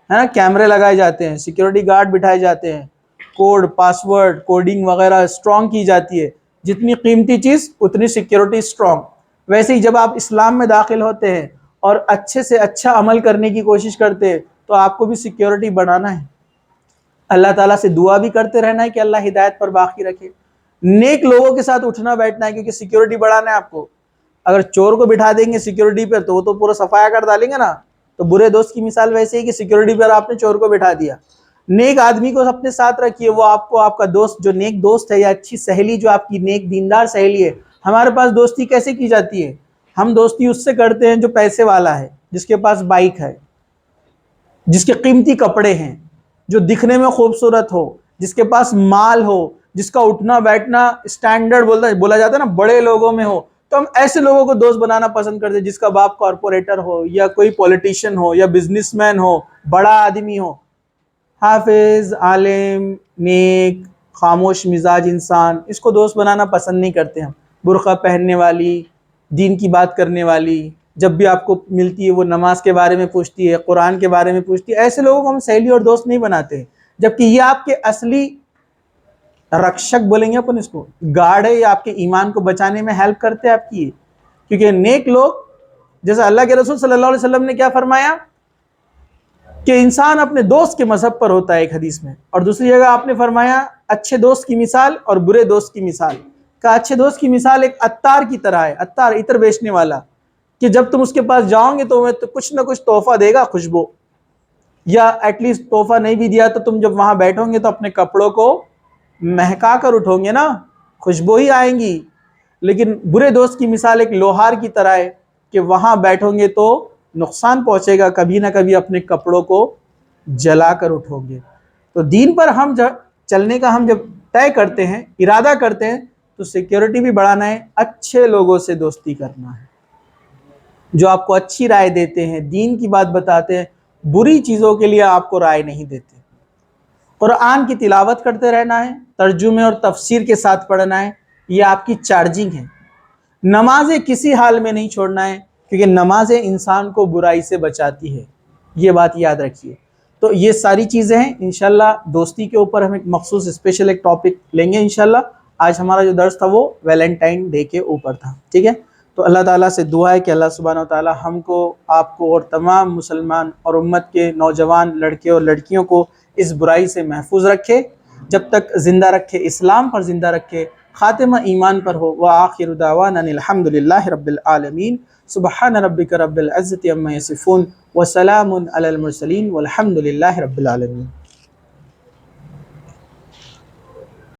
نا، کیمرے لگائے جاتے ہیں، سیکیورٹی گارڈ بٹھائے جاتے ہیں، کوڈ پاسورڈ کوڈنگ وغیرہ اسٹرانگ کی جاتی ہے۔ جتنی قیمتی چیز اتنی سیکیورٹی اسٹرانگ۔ ویسے ہی جب آپ اسلام میں داخل ہوتے ہیں اور اچھے سے اچھا عمل کرنے کی کوشش کرتے ہیں تو آپ کو بھی سیکیورٹی بڑھانا ہے، اللہ تعالیٰ سے دعا بھی کرتے رہنا ہے کہ اللہ ہدایت پر باقی رکھے، نیک لوگوں کے ساتھ اٹھنا بیٹھنا ہے، کیونکہ سیکیورٹی بڑھانا ہے آپ کو۔ اگر چور کو بٹھا دیں گے سیکیورٹی پر تو وہ تو پورا صفایا کر ڈالیں گے نا، تو برے دوست کی مثال ویسے ہی کہ سیکیورٹی پر آپ نے چور کو بٹھا دیا۔ نیک آدمی کو اپنے ساتھ رکھیے، وہ آپ کو آپ کا دوست جو نیک دوست ہے یا اچھی سہیلی جو آپ کی نیک دیندار سہیلی ہے۔ ہمارے پاس دوستی کیسے کی جاتی ہے؟ ہم دوستی اس سے کرتے ہیں جو پیسے والا ہے، جس کے پاس بائک ہے، جس کے قیمتی کپڑے ہیں، جو دکھنے میں خوبصورت ہو، جس کے پاس مال ہو، جس کا اٹھنا بیٹھنا اسٹینڈرڈ بولا جاتا ہے نا بڑے لوگوں میں ہو، تو ہم ایسے لوگوں کو دوست بنانا پسند کرتے ہیں، جس کا باپ کارپوریٹر ہو یا کوئی پولیٹیشین ہو یا بزنس مین ہو، بڑا آدمی ہو۔ حافظ، عالم، نیک، خاموش مزاج انسان، اس کو دوست بنانا پسند نہیں کرتے ہم۔ برقع پہننے والی، دین کی بات کرنے والی، جب بھی آپ کو ملتی ہے وہ نماز کے بارے میں پوچھتی ہے، قرآن کے بارے میں پوچھتی ہے، ایسے لوگوں کو ہم سہیلی اور دوست نہیں بناتے ہیں، جبکہ یہ آپ کے اصلی رکشک بولیں گے اپن اس کو، گارڈ ہے، یہ آپ کے ایمان کو بچانے میں ہیلپ کرتے ہیں آپ کی۔ کیونکہ نیک لوگ، جیسا اللہ کے رسول صلی اللہ علیہ وسلم نے کیا فرمایا کہ انسان اپنے دوست کے مذہب پر ہوتا ہے ایک حدیث میں، اور دوسری جگہ آپ نے فرمایا اچھے دوست کی مثال اور برے دوست کی مثال۔ کہا اچھے دوست کی مثال ایک عطار کی طرح ہے، عطار عطر بیچنے والا، کہ جب تم اس کے پاس جاؤ گے تو وہ کچھ نہ کچھ تحفہ دے گا، خوشبو، یا ایٹ لیسٹ تحفہ نہیں بھی دیا تو تم جب وہاں بیٹھو گے تو اپنے کپڑوں کو مہکا کر اٹھو گے نا، خوشبو ہی آئیں گی۔ لیکن برے دوست کی مثال ایک لوہار کی طرح ہے کہ وہاں بیٹھو گے تو نقصان پہنچے گا، کبھی نہ کبھی اپنے کپڑوں کو جلا کر اٹھو گے۔ تو دین پر ہم جب چلنے کا ہم جب طے کرتے ہیں، ارادہ کرتے ہیں، تو سیکیورٹی بھی بڑھانا ہے، اچھے لوگوں سے دوستی کرنا ہے، جو آپ کو اچھی رائے دیتے ہیں، دین کی بات بتاتے ہیں، بری چیزوں کے لیے آپ کو رائے نہیں دیتے۔ قرآن کی تلاوت کرتے رہنا ہے، ترجمے اور تفسیر کے ساتھ پڑھنا ہے، یہ آپ کی چارجنگ ہے۔ نمازیں کسی حال میں نہیں چھوڑنا ہے، کیونکہ نمازیں انسان کو برائی سے بچاتی ہے، یہ بات یاد رکھیے۔ تو یہ ساری چیزیں ہیں، انشاءاللہ دوستی کے اوپر ہم ایک مخصوص اسپیشل ایک ٹاپک لیں گے انشاءاللہ۔ آج ہمارا جو درس تھا وہ ویلنٹائن ڈے کے اوپر تھا، ٹھیک ہے؟ تو اللہ تعالیٰ سے دعا ہے کہ اللہ سبحانہ و تعالیٰ ہم کو، آپ کو اور تمام مسلمان اور امت کے نوجوان لڑکے اور لڑکیوں کو اس برائی سے محفوظ رکھے، جب تک زندہ رکھے، اسلام پر زندہ رکھے، خاتمہ ایمان پر ہو۔ وآخر دعوانا الحمد للہ رب العالمین۔ سبحان ربک رب العزت عما یصفون وسلام علی المرسلین والحمد للہ رب العالمین۔